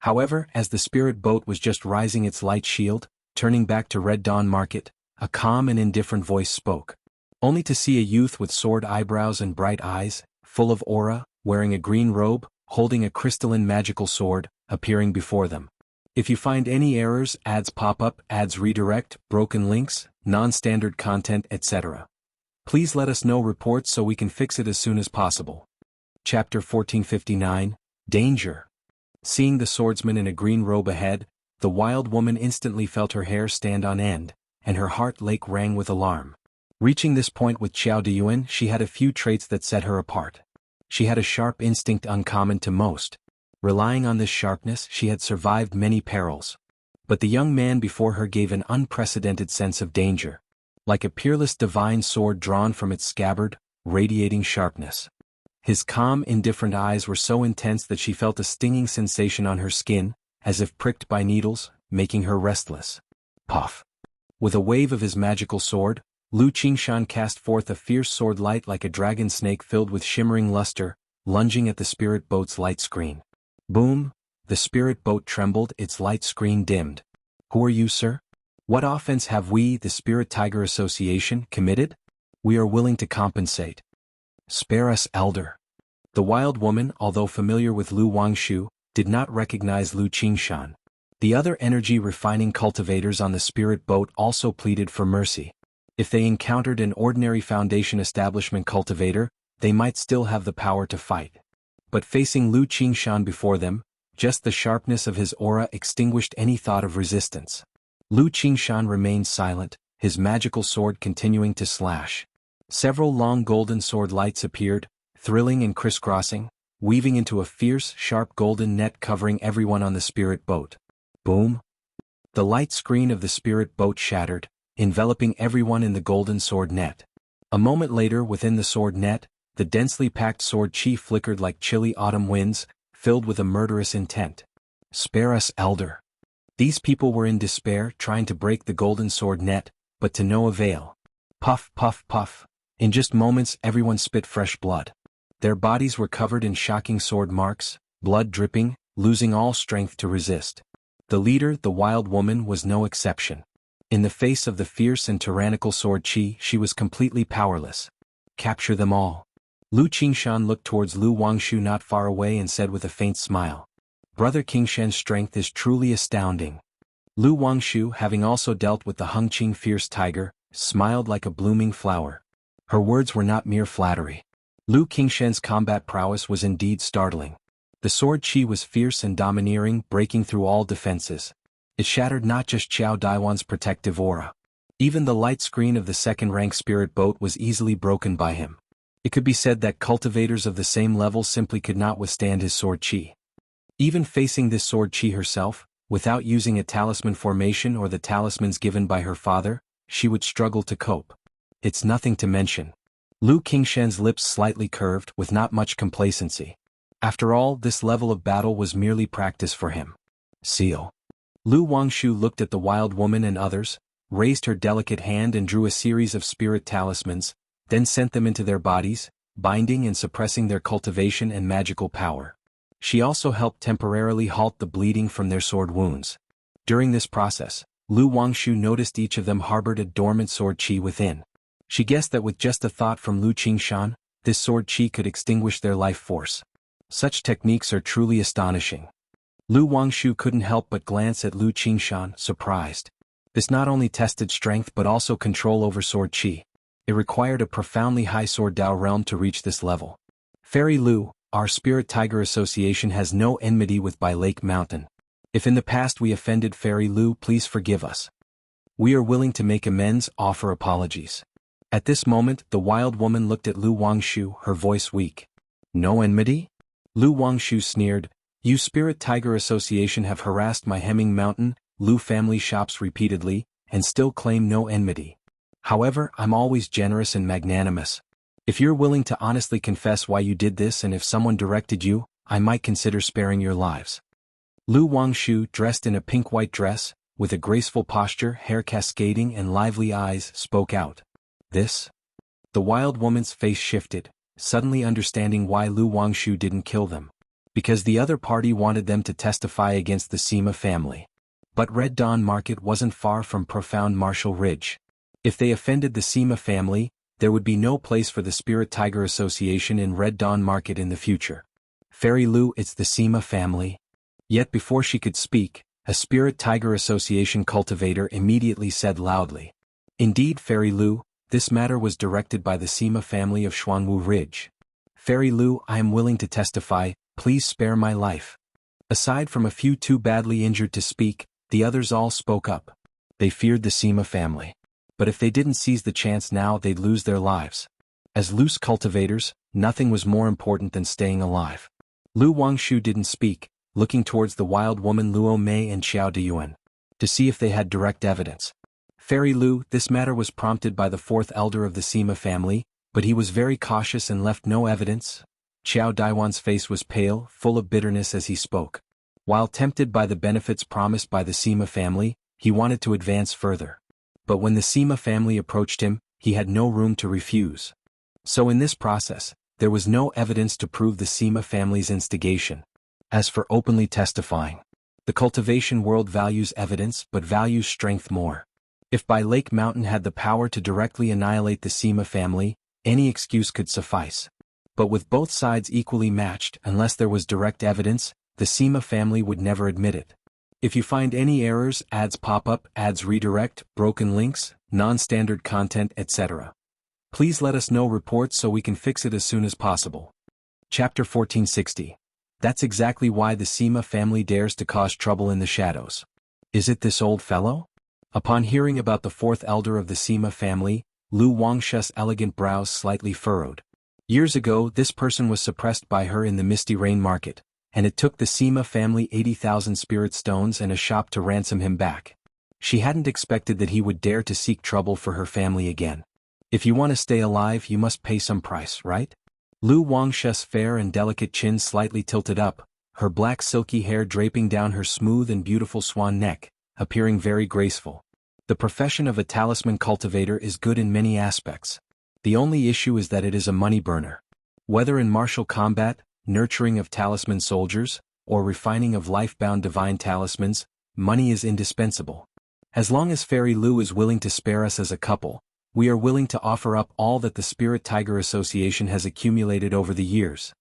However, as the spirit boat was just rising its light shield, turning back to Red Dawn Market, a calm and indifferent voice spoke. Only to see a youth with sword eyebrows and bright eyes, full of aura, wearing a green robe, holding a crystalline magical sword, appearing before them. If you find any errors, ads pop up, ads redirect, broken links, non-standard content, etc. Please let us know reports so we can fix it as soon as possible. Chapter 1459, Danger. Seeing the swordsman in a green robe ahead, the wild woman instantly felt her hair stand on end, and her heart lake rang with alarm. Reaching this point with Qiao Deyuan, she had a few traits that set her apart. She had a sharp instinct uncommon to most. Relying on this sharpness, she had survived many perils. But the young man before her gave an unprecedented sense of danger. Like a peerless divine sword drawn from its scabbard, radiating sharpness. His calm, indifferent eyes were so intense that she felt a stinging sensation on her skin, as if pricked by needles, making her restless. Puff. With a wave of his magical sword, Lu Qingshan cast forth a fierce sword light like a dragon snake filled with shimmering luster, lunging at the spirit boat's light screen. Boom! The spirit boat trembled, its light screen dimmed. Who are you, sir? What offense have we, the Spirit Tiger Association, committed? We are willing to compensate. Spare us, elder. The wild woman, although familiar with Lu Wangshu, did not recognize Lu Qingshan. The other energy-refining cultivators on the spirit boat also pleaded for mercy. If they encountered an ordinary Foundation establishment cultivator, they might still have the power to fight. But facing Lu Qingshan before them, just the sharpness of his aura extinguished any thought of resistance. Lu Qingshan remained silent, his magical sword continuing to slash. Several long golden sword lights appeared, thrilling and crisscrossing, weaving into a fierce, sharp golden net covering everyone on the spirit boat. Boom! The light screen of the spirit boat shattered, enveloping everyone in the golden sword net. A moment later, within the sword net, the densely packed sword chi flickered like chilly autumn winds, filled with a murderous intent. Spare us, Elder. These people were in despair, trying to break the golden sword net, but to no avail. Puff, puff, puff. In just moments, everyone spit fresh blood. Their bodies were covered in shocking sword marks, blood dripping, losing all strength to resist. The leader, the wild woman, was no exception. In the face of the fierce and tyrannical sword chi, she was completely powerless. Capture them all. Lu Qingshan looked towards Lu Wangshu not far away and said with a faint smile. Brother Qingshan's strength is truly astounding. Lu Wangshu, having also dealt with the Hengqing fierce tiger, smiled like a blooming flower. Her words were not mere flattery. Lu Qingshan's combat prowess was indeed startling. The sword chi was fierce and domineering, breaking through all defenses. It shattered not just Qiao Daiwan's protective aura. Even the light screen of the second-rank spirit boat was easily broken by him. It could be said that cultivators of the same level simply could not withstand his sword chi. Even facing this sword chi herself, without using a talisman formation or the talismans given by her father, she would struggle to cope. It's nothing to mention. Lu Qingshan's lips slightly curved, with not much complacency. After all, this level of battle was merely practice for him. Seal. Lu Wangshu looked at the wild woman and others, raised her delicate hand and drew a series of spirit talismans, then sent them into their bodies, binding and suppressing their cultivation and magical power. She also helped temporarily halt the bleeding from their sword wounds. During this process, Lu Wangshu noticed each of them harbored a dormant sword chi within. She guessed that with just a thought from Lu Qingshan, this sword chi could extinguish their life force. Such techniques are truly astonishing. Lu Wangshu couldn't help but glance at Lu Qingshan, surprised. This not only tested strength but also control over sword chi. It required a profoundly high sword Dao realm to reach this level. Fairy Lu, our Spirit Tiger Association has no enmity with Bai Lake Mountain. If in the past we offended Fairy Lu, please forgive us. We are willing to make amends, offer apologies. At this moment, the wild woman looked at Lu Wangshu, her voice weak. No enmity? Lu Wangshu sneered. You Spirit Tiger Association have harassed my Hemming Mountain, Lu family shops repeatedly, and still claim no enmity. However, I'm always generous and magnanimous. If you're willing to honestly confess why you did this and if someone directed you, I might consider sparing your lives. Lu Wangshu, dressed in a pink-white dress, with a graceful posture, hair cascading and lively eyes, spoke out. This? The wild woman's face shifted, suddenly understanding why Lu Wangshu didn't kill them. Because the other party wanted them to testify against the Sima family. But Red Dawn Market wasn't far from profound Martial Ridge. If they offended the Sima family, there would be no place for the Spirit Tiger Association in Red Dawn Market in the future. Fairy Lu, it's the Sima family. Yet before she could speak, a Spirit Tiger Association cultivator immediately said loudly. Indeed, Fairy Lu, this matter was directed by the Sima family of Xuanwu Ridge. Fairy Lu, I am willing to testify, please spare my life. Aside from a few too badly injured to speak, the others all spoke up. They feared the Sima family. But if they didn't seize the chance now, they'd lose their lives. As loose cultivators, nothing was more important than staying alive. Lu Wangshu didn't speak, looking towards the wild woman Luo Mei and Xiao Deyuan, to see if they had direct evidence. Fairy Lu, this matter was prompted by the fourth elder of the Sima family, but he was very cautious and left no evidence. Xiao Daiwan's face was pale, full of bitterness as he spoke. While tempted by the benefits promised by the Sima family, he wanted to advance further. But when the Sima family approached him, he had no room to refuse. So in this process, there was no evidence to prove the Sima family's instigation. As for openly testifying, the cultivation world values evidence but values strength more. If Bai Lake Mountain had the power to directly annihilate the Sima family, any excuse could suffice. But with both sides equally matched, unless there was direct evidence, the Sima family would never admit it. If you find any errors, ads pop up, ads redirect, broken links, non-standard content, etc., please let us know reports so we can fix it as soon as possible. Chapter 1460. That's exactly why the Sima family dares to cause trouble in the shadows. Is it this old fellow? Upon hearing about the fourth elder of the Sima family, Lu Wangshu's elegant brows slightly furrowed. Years ago, this person was suppressed by her in the Misty Rain market, and it took the Sima family 80,000 spirit stones and a shop to ransom him back. She hadn't expected that he would dare to seek trouble for her family again. If you want to stay alive, you must pay some price, right? Lu Wangshu's fair and delicate chin slightly tilted up, her black silky hair draping down her smooth and beautiful swan neck, appearing very graceful. The profession of a talisman cultivator is good in many aspects. The only issue is that it is a money burner. Whether in martial combat, nurturing of talisman soldiers, or refining of life-bound divine talismans, money is indispensable. As long as Fairy Lu is willing to spare us as a couple, we are willing to offer up all that the Spirit Tiger Association has accumulated over the years.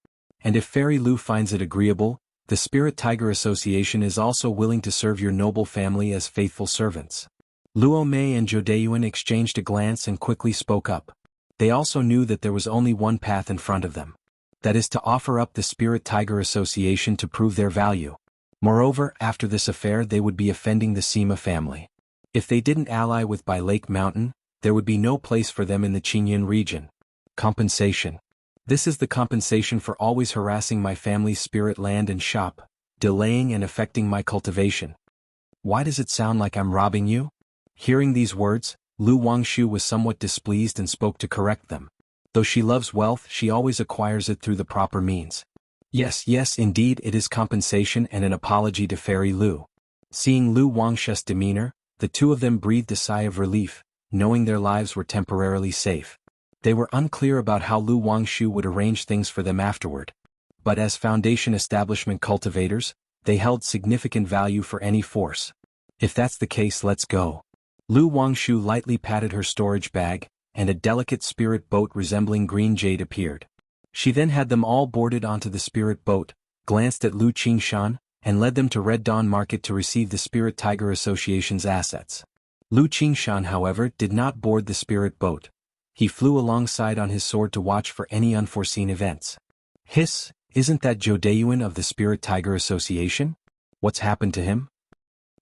And if Fairy Lu finds it agreeable, the Spirit Tiger Association is also willing to serve your noble family as faithful servants. Luo Mei and Zhou Deiyuan exchanged a glance and quickly spoke up. They also knew that there was only one path in front of them. That is to offer up the Spirit Tiger Association to prove their value. Moreover, after this affair they would be offending the Sima family. If they didn't ally with Bai Lake Mountain, there would be no place for them in the Qingyun region. Compensation. This is the compensation for always harassing my family's spirit land and shop, delaying and affecting my cultivation. Why does it sound like I'm robbing you? Hearing these words, Lu Wangshu was somewhat displeased and spoke to correct them. Though she loves wealth, she always acquires it through the proper means. Yes, indeed it is compensation and an apology to Fairy Lu. Seeing Lu Wangshu's demeanor, the two of them breathed a sigh of relief, knowing their lives were temporarily safe. They were unclear about how Lu Wangshu would arrange things for them afterward. But as Foundation establishment cultivators, they held significant value for any force. If that's the case, let's go. Lu Wangshu lightly patted her storage bag, and a delicate spirit boat resembling green jade appeared. She then had them all boarded onto the spirit boat, glanced at Lu Qingshan, and led them to Red Dawn Market to receive the Spirit Tiger Association's assets. Lu Qingshan, however, did not board the spirit boat. He flew alongside on his sword to watch for any unforeseen events. Hiss, isn't that Zhou Deiyuan of the Spirit Tiger Association? What's happened to him?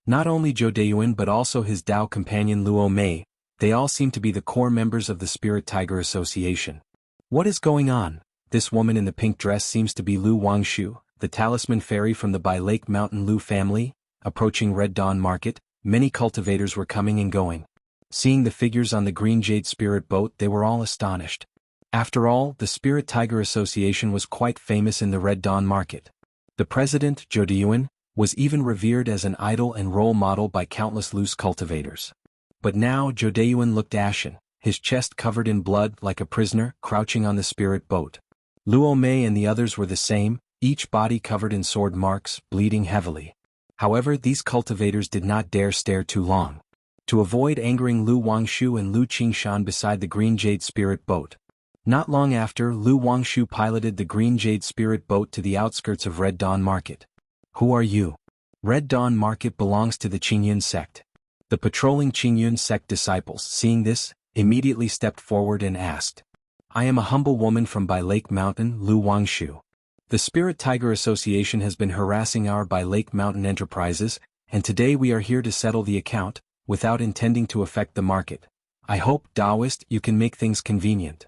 Not only Zhou Deiyuan but also his Dao companion Luo Mei, they all seem to be the core members of the Spirit Tiger Association. What is going on? This woman in the pink dress seems to be Lu Wangshu, the talisman fairy from the Bai Lake Mountain Lu family. Approaching Red Dawn Market, many cultivators were coming and going. Seeing the figures on the green jade spirit boat, they were all astonished. After all, the Spirit Tiger Association was quite famous in the Red Dawn Market. The president, Zhou Deiyuan, was even revered as an idol and role model by countless loose cultivators. But now Zhou Deiyuan looked ashen, his chest covered in blood like a prisoner crouching on the spirit boat. Luo Mei and the others were the same, each body covered in sword marks, bleeding heavily. However, these cultivators did not dare stare too long. To avoid angering Lu Wangshu and Lu Qingshan beside the green jade spirit boat. Not long after, Lu Wangshu piloted the green jade spirit boat to the outskirts of Red Dawn Market. Who are you? Red Dawn Market belongs to the Qingyun sect. The patrolling Qingyun sect disciples, seeing this, immediately stepped forward and asked. I am a humble woman from Bai Lake Mountain, Lu Wangshu. The Spirit Tiger Association has been harassing our Bai Lake Mountain enterprises, and today we are here to settle the account, without intending to affect the market. I hope, Taoist, you can make things convenient.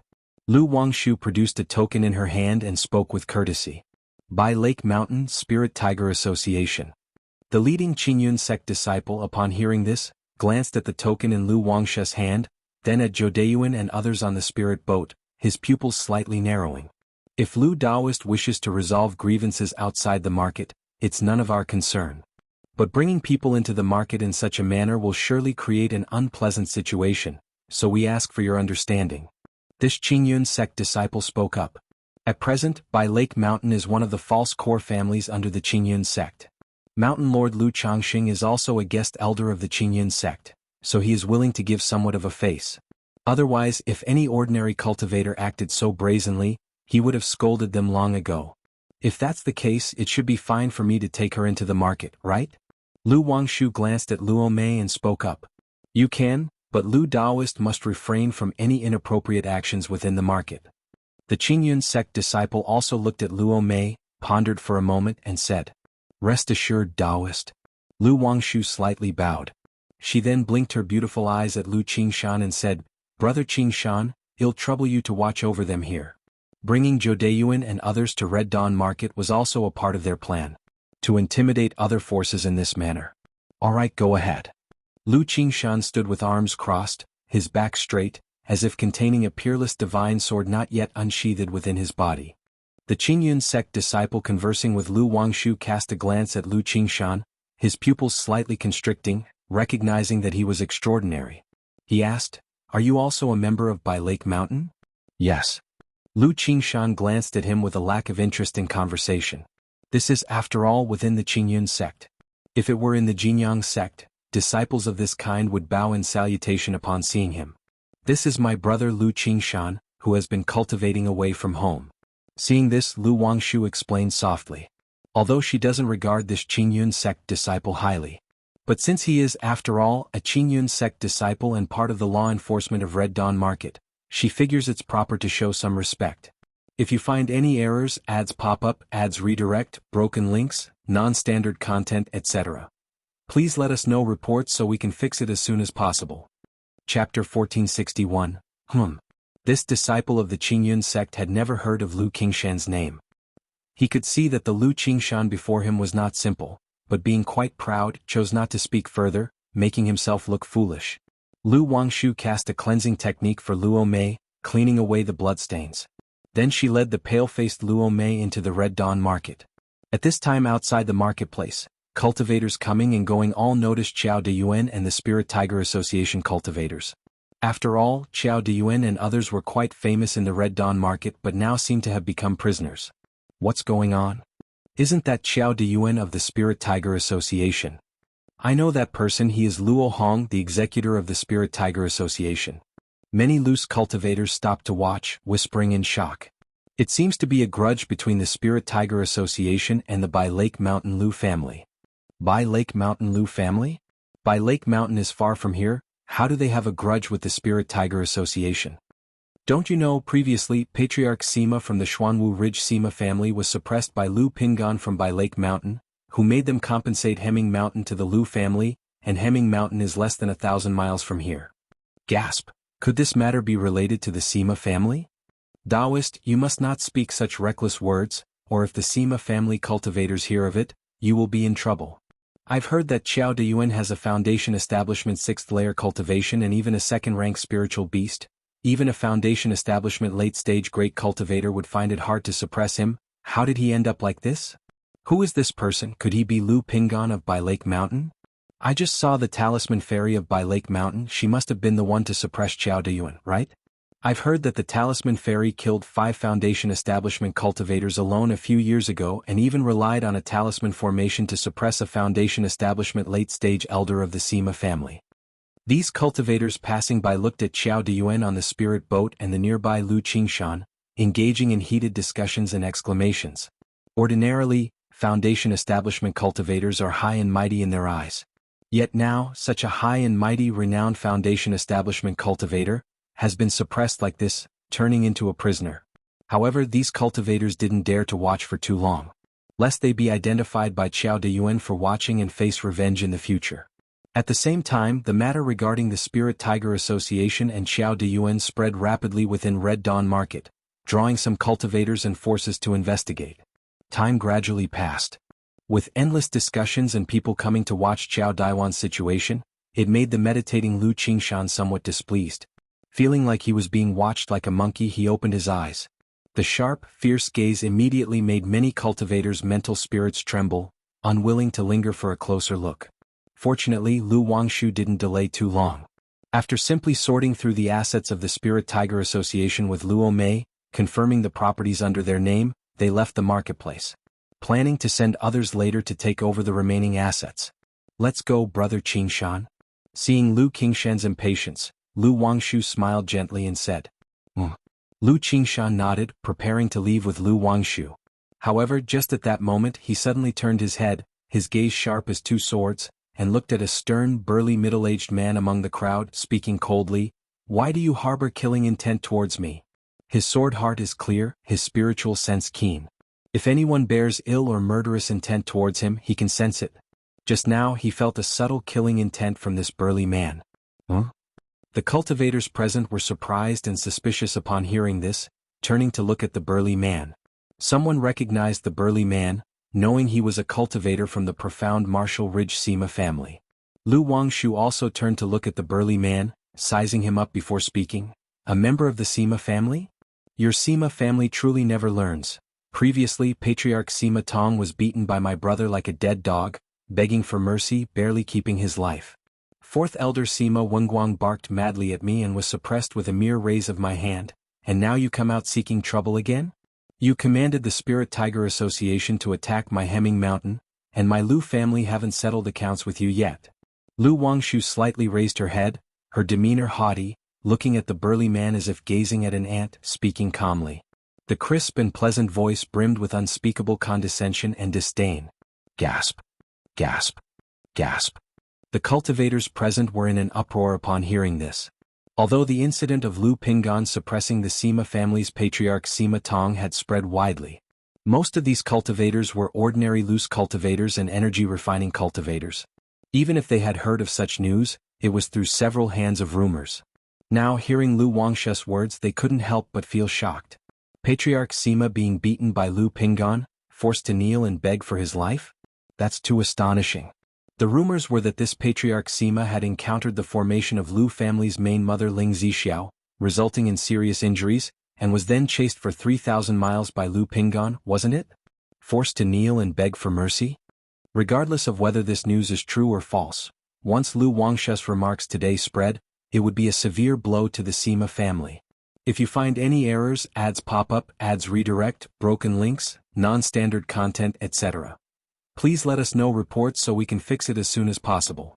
Lu Wangshu produced a token in her hand and spoke with courtesy. Bai Lake Mountain Spirit Tiger Association. The leading Qingyun sect disciple, upon hearing this, glanced at the token in Lu Wangshu's hand, then at Zhou Deiyuan and others on the spirit boat, his pupils slightly narrowing. If Lu Taoist wishes to resolve grievances outside the market, it's none of our concern. But bringing people into the market in such a manner will surely create an unpleasant situation, so we ask for your understanding. This Qingyun sect disciple spoke up. At present, Bai Lake Mountain is one of the false core families under the Qingyun sect. Mountain Lord Lu Changxing is also a guest elder of the Qingyun sect, so he is willing to give somewhat of a face. Otherwise, if any ordinary cultivator acted so brazenly, he would have scolded them long ago. If that's the case, it should be fine for me to take her into the market, right? Lu Wangshu glanced at Luo Mei and spoke up. You can, but Lu Taoist must refrain from any inappropriate actions within the market. The Qingyun sect disciple also looked at Luo Mei, pondered for a moment and said, Rest assured, Taoist. Lu Wangshu slightly bowed. She then blinked her beautiful eyes at Lu Qingshan and said, Brother Qingshan, it'll trouble you to watch over them here. Bringing Zhou Deyuan and others to Red Dawn Market was also a part of their plan. To intimidate other forces in this manner. Alright, go ahead. Lu Qingshan stood with arms crossed, his back straight, as if containing a peerless divine sword not yet unsheathed within his body. The Qingyun sect disciple conversing with Lu Wangshu cast a glance at Lu Qingshan, his pupils slightly constricting, recognizing that he was extraordinary. He asked, "Are you also a member of Bai Lake Mountain?" "Yes." Lu Qingshan glanced at him with a lack of interest in conversation. This is, after all, within the Qingyun sect. If it were in the Jinyang sect, disciples of this kind would bow in salutation upon seeing him. "This is my brother Lu Qingshan, who has been cultivating away from home." Seeing this, Lu Wangshu explained softly. Although she doesn't regard this Qingyun sect disciple highly. But since he is, after all, a Qingyun sect disciple and part of the law enforcement of Red Dawn Market, she figures it's proper to show some respect. If you find any errors, ads pop up, ads redirect, broken links, non-standard content, etc., please let us know reports so we can fix it as soon as possible. Chapter 1461. This disciple of the Qingyun sect had never heard of Lu Qingshan's name. He could see that the Lu Qingshan before him was not simple, but being quite proud, chose not to speak further, making himself look foolish. Lu Wangshu cast a cleansing technique for Luo Mei, cleaning away the bloodstains. Then she led the pale-faced Luo Mei into the Red Dawn Market. At this time outside the marketplace, cultivators coming and going all noticed Qiao Deyuan and the Spirit Tiger Association cultivators. After all, Qiao Deyuan and others were quite famous in the Red Dawn Market but now seem to have become prisoners. What's going on? Isn't that Qiao Deyuan of the Spirit Tiger Association? I know that person, he is Luo Hong, the executor of the Spirit Tiger Association. Many loose cultivators stopped to watch, whispering in shock. It seems to be a grudge between the Spirit Tiger Association and the Bai Lake Mountain Lu family. Bai Lake Mountain Lu family? Bai Lake Mountain is far from here. How do they have a grudge with the Spirit Tiger Association? Don't you know, previously, Patriarch Sima from the Xuanwu Ridge Sima family was suppressed by Lu Pingan from Bai Lake Mountain, who made them compensate Hemming Mountain to the Lu family, and Hemming Mountain is less than 1,000 miles from here. Gasp! Could this matter be related to the Sima family? Taoist, you must not speak such reckless words, or if the Sima family cultivators hear of it, you will be in trouble. I've heard that Qiao Deyuan has a foundation establishment 6th layer cultivation and even a 2nd rank spiritual beast. Even a foundation establishment late-stage great cultivator would find it hard to suppress him. How did he end up like this? Who is this person? Could he be Lu Pingan of Bai Lake Mountain? I just saw the talisman fairy of Bai Lake Mountain. She must have been the one to suppress Qiao Deyuan, right? I've heard that the talisman fairy killed 5 foundation establishment cultivators alone a few years ago and even relied on a talisman formation to suppress a foundation establishment late-stage elder of the Sima family. These cultivators passing by looked at Qiao Deyuan on the spirit boat and the nearby Lu Qingshan, engaging in heated discussions and exclamations. Ordinarily, foundation establishment cultivators are high and mighty in their eyes. Yet now, such a high and mighty renowned foundation establishment cultivator has been suppressed like this, turning into a prisoner. However, these cultivators didn't dare to watch for too long, lest they be identified by Qiao Deyuan for watching and face revenge in the future. At the same time, the matter regarding the Spirit Tiger Association and Qiao Deyuan spread rapidly within Red Dawn Market, drawing some cultivators and forces to investigate. Time gradually passed. With endless discussions and people coming to watch Qiao Deyuan's situation, it made the meditating Lu Qingshan somewhat displeased. Feeling like he was being watched like a monkey, he opened his eyes. The sharp, fierce gaze immediately made many cultivators' mental spirits tremble, unwilling to linger for a closer look. Fortunately, Lu Wangshu didn't delay too long. After simply sorting through the assets of the Spirit Tiger Association with Luo Mei, confirming the properties under their name, they left the marketplace, planning to send others later to take over the remaining assets. Let's go, brother Qingshan. Seeing Lu Qingshan's impatience, Lu Wangshu smiled gently and said, Lu Qingshan nodded, preparing to leave with Lu Wangshu. However, just at that moment he suddenly turned his head, his gaze sharp as 2 swords, and looked at a stern, burly middle-aged man among the crowd, speaking coldly, "Why do you harbor killing intent towards me?" His sword heart is clear, his spiritual sense keen. If anyone bears ill or murderous intent towards him, he can sense it. Just now he felt a subtle killing intent from this burly man. The cultivators present were surprised and suspicious upon hearing this, turning to look at the burly man. Someone recognized the burly man, knowing he was a cultivator from the profound Marshall Ridge Sima family. Lu Wangshu also turned to look at the burly man, sizing him up before speaking. A member of the Sima family? Your Sima family truly never learns. Previously, Patriarch Sima Tong was beaten by my brother like a dead dog, begging for mercy, barely keeping his life. Fourth Elder Sima Wenguang barked madly at me and was suppressed with a mere raise of my hand, and now you come out seeking trouble again? You commanded the Spirit Tiger Association to attack my Hemming Mountain, and my Lu family haven't settled accounts with you yet. Lu Wangshu slightly raised her head, her demeanor haughty, looking at the burly man as if gazing at an ant, speaking calmly. The crisp and pleasant voice brimmed with unspeakable condescension and disdain. Gasp! Gasp! Gasp! The cultivators present were in an uproar upon hearing this. Although the incident of Lu Pingan suppressing the Sima family's patriarch Sima Tong had spread widely, most of these cultivators were ordinary loose cultivators and energy-refining cultivators. Even if they had heard of such news, it was through several hands of rumors. Now, hearing Lu Wangshu's words, they couldn't help but feel shocked. Patriarch Sima being beaten by Lu Pingan, forced to kneel and beg for his life? That's too astonishing. The rumors were that this Patriarch Sima had encountered the formation of Lu family's main mother Ling Zixiao, resulting in serious injuries, and was then chased for 3,000 miles by Lu Pingan, wasn't it? Forced to kneel and beg for mercy? Regardless of whether this news is true or false, once Lu Wangshu's remarks today spread, it would be a severe blow to the Sima family. If you find any errors, ads pop up, ads redirect, broken links, non-standard content, etc., please let us know reports so we can fix it as soon as possible.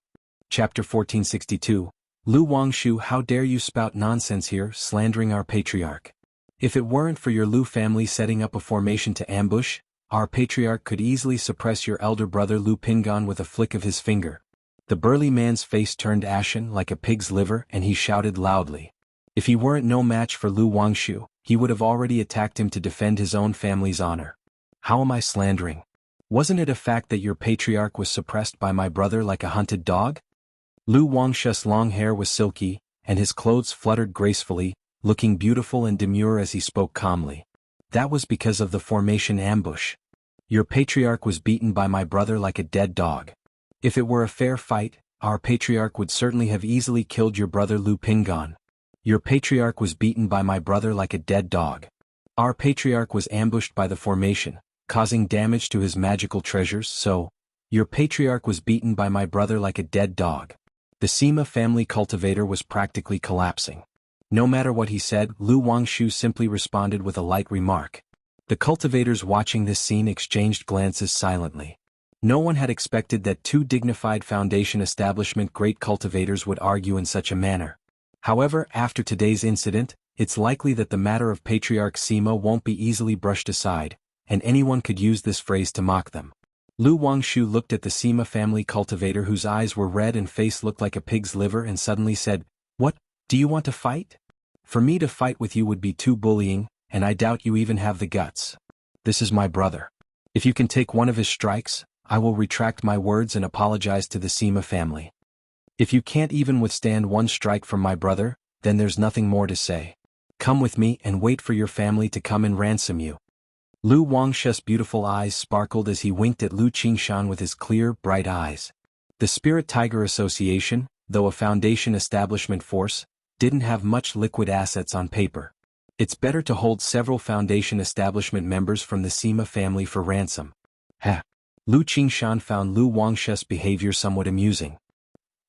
Chapter 1462. Lu Wangshu, how dare you spout nonsense here, slandering our patriarch. If it weren't for your Lu family setting up a formation to ambush, our patriarch could easily suppress your elder brother Lu Pingan with a flick of his finger. The burly man's face turned ashen like a pig's liver and he shouted loudly. If he weren't no match for Lu Wangshu, he would have already attacked him to defend his own family's honor. How am I slandering? Wasn't it a fact that your patriarch was suppressed by my brother like a hunted dog? Lu Wangshu's long hair was silky, and his clothes fluttered gracefully, looking beautiful and demure as he spoke calmly. That was because of the formation ambush. Your patriarch was beaten by my brother like a dead dog. If it were a fair fight, our patriarch would certainly have easily killed your brother Lu Pingan. Your patriarch was beaten by my brother like a dead dog. Our patriarch was ambushed by the formation, causing damage to his magical treasures, so, your patriarch was beaten by my brother like a dead dog. The Sima family cultivator was practically collapsing. No matter what he said, Lu Wangshu simply responded with a light remark. The cultivators watching this scene exchanged glances silently. No one had expected that two dignified Foundation establishment great cultivators would argue in such a manner. However, after today's incident, it's likely that the matter of Patriarch Sima won't be easily brushed aside, and anyone could use this phrase to mock them. Lu Wangshu looked at the Sima family cultivator whose eyes were red and face looked like a pig's liver and suddenly said, "What, do you want to fight? For me to fight with you would be too bullying, and I doubt you even have the guts. This is my brother. If you can take one of his strikes, I will retract my words and apologize to the Sima family. If you can't even withstand one strike from my brother, then there's nothing more to say. Come with me and wait for your family to come and ransom you." Lu Wangshu's beautiful eyes sparkled as he winked at Lu Qingshan with his clear, bright eyes. The Spirit Tiger Association, though a Foundation establishment force, didn't have much liquid assets on paper. It's better to hold several Foundation establishment members from the Sima family for ransom. Lu Qingshan found Lu Wangshu's behavior somewhat amusing.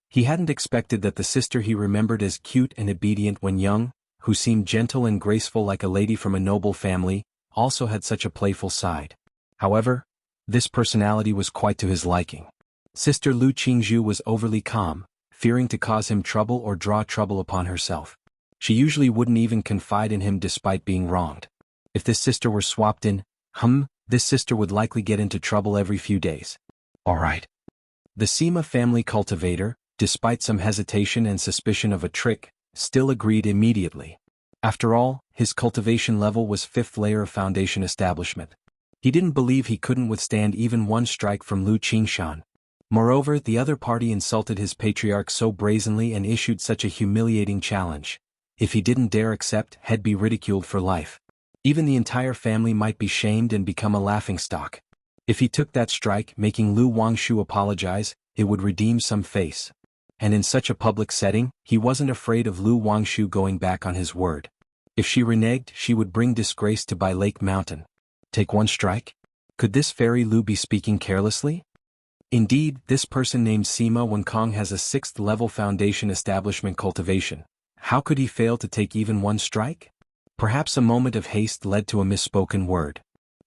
He hadn't expected that the sister he remembered as cute and obedient when young, who seemed gentle and graceful like a lady from a noble family, also had such a playful side. However, this personality was quite to his liking. Sister Lu Qingzhu was overly calm, fearing to cause him trouble or draw trouble upon herself. She usually wouldn't even confide in him despite being wronged. If this sister were swapped in, this sister would likely get into trouble every few days. Alright. The Sima family cultivator, despite some hesitation and suspicion of a trick, still agreed immediately. After all, his cultivation level was 5th layer of Foundation establishment. He didn't believe he couldn't withstand even one strike from Lu Qingshan. Moreover, the other party insulted his patriarch so brazenly and issued such a humiliating challenge. If he didn't dare accept, he'd be ridiculed for life. Even the entire family might be shamed and become a laughingstock. If he took that strike, making Lu Wangshu apologize, it would redeem some face. And in such a public setting, he wasn't afraid of Lu Wangshu going back on his word. If she reneged, she would bring disgrace to Bai Lake Mountain. Take one strike? Could this fairy Lu be speaking carelessly? Indeed, this person named Sima Wenkong has a 6th-level foundation establishment cultivation. How could he fail to take even one strike? Perhaps a moment of haste led to a misspoken word.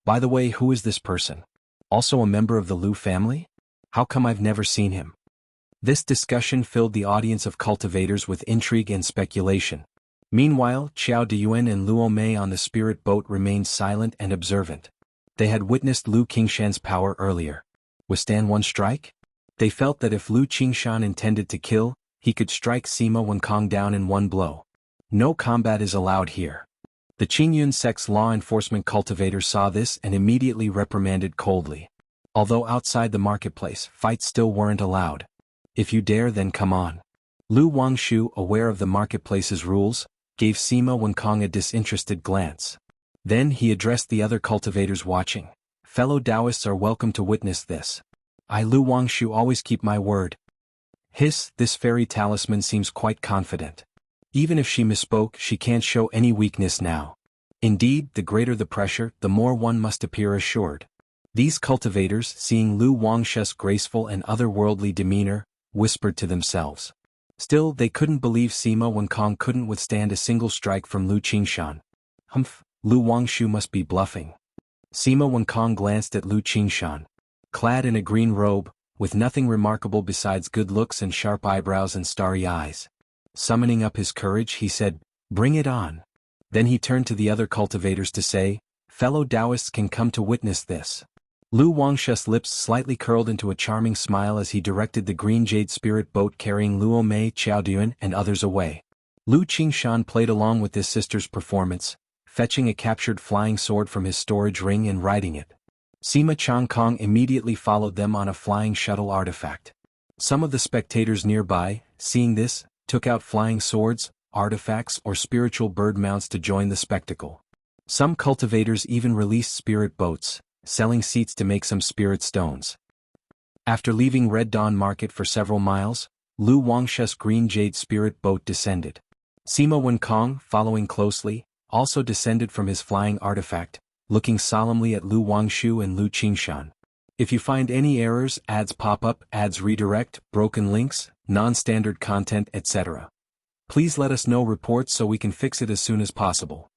By the way, who is this person? Also a member of the Lu family? How come I've never seen him? This discussion filled the audience of cultivators with intrigue and speculation. Meanwhile, Qiao Diyuan and Luo Mei on the spirit boat remained silent and observant. They had witnessed Lu Qingshan's power earlier. Withstand one strike? They felt that if Lu Qingshan intended to kill, he could strike Sima Wenkong down in one blow. No combat is allowed here. The Qingyun sect's law enforcement cultivator saw this and immediately reprimanded coldly. Although outside the marketplace, fights still weren't allowed. If you dare, then come on. Lu Wangshu, aware of the marketplace's rules, gave Sima Wenkong a disinterested glance. Then he addressed the other cultivators watching. Fellow Taoists are welcome to witness this. I, Lu Wangshu, always keep my word. Hiss, this fairy talisman seems quite confident. Even if she misspoke, she can't show any weakness now. Indeed, the greater the pressure, the more one must appear assured. These cultivators, seeing Lu Wangshu's graceful and otherworldly demeanor, whispered to themselves. Still, they couldn't believe Sima Wenkong couldn't withstand a single strike from Lu Qingshan. Humph, Lu Wangshu must be bluffing. Sima Wenkong glanced at Lu Qingshan. Clad in a green robe, with nothing remarkable besides good looks and sharp eyebrows and starry eyes. Summoning up his courage, he said, "Bring it on." Then he turned to the other cultivators to say, "Fellow Taoists can come to witness this." Lu Wangshu's lips slightly curled into a charming smile as he directed the green jade spirit boat carrying Luo Mei, Qiao Diyuan, and others away. Lu Qingshan played along with his sister's performance, fetching a captured flying sword from his storage ring and riding it. Sima Changkong immediately followed them on a flying shuttle artifact. Some of the spectators nearby, seeing this, took out flying swords, artifacts, or spiritual bird mounts to join the spectacle. Some cultivators even released spirit boats, selling seats to make some spirit stones. After leaving Red Dawn Market for several miles, Lu Wangshu's green jade spirit boat descended. Sima Wenkong, following closely, also descended from his flying artifact, looking solemnly at Lu Wangshu and Lu Qingshan. If you find any errors, ads pop up, ads redirect, broken links, non-standard content, etc. Please let us know reports so we can fix it as soon as possible.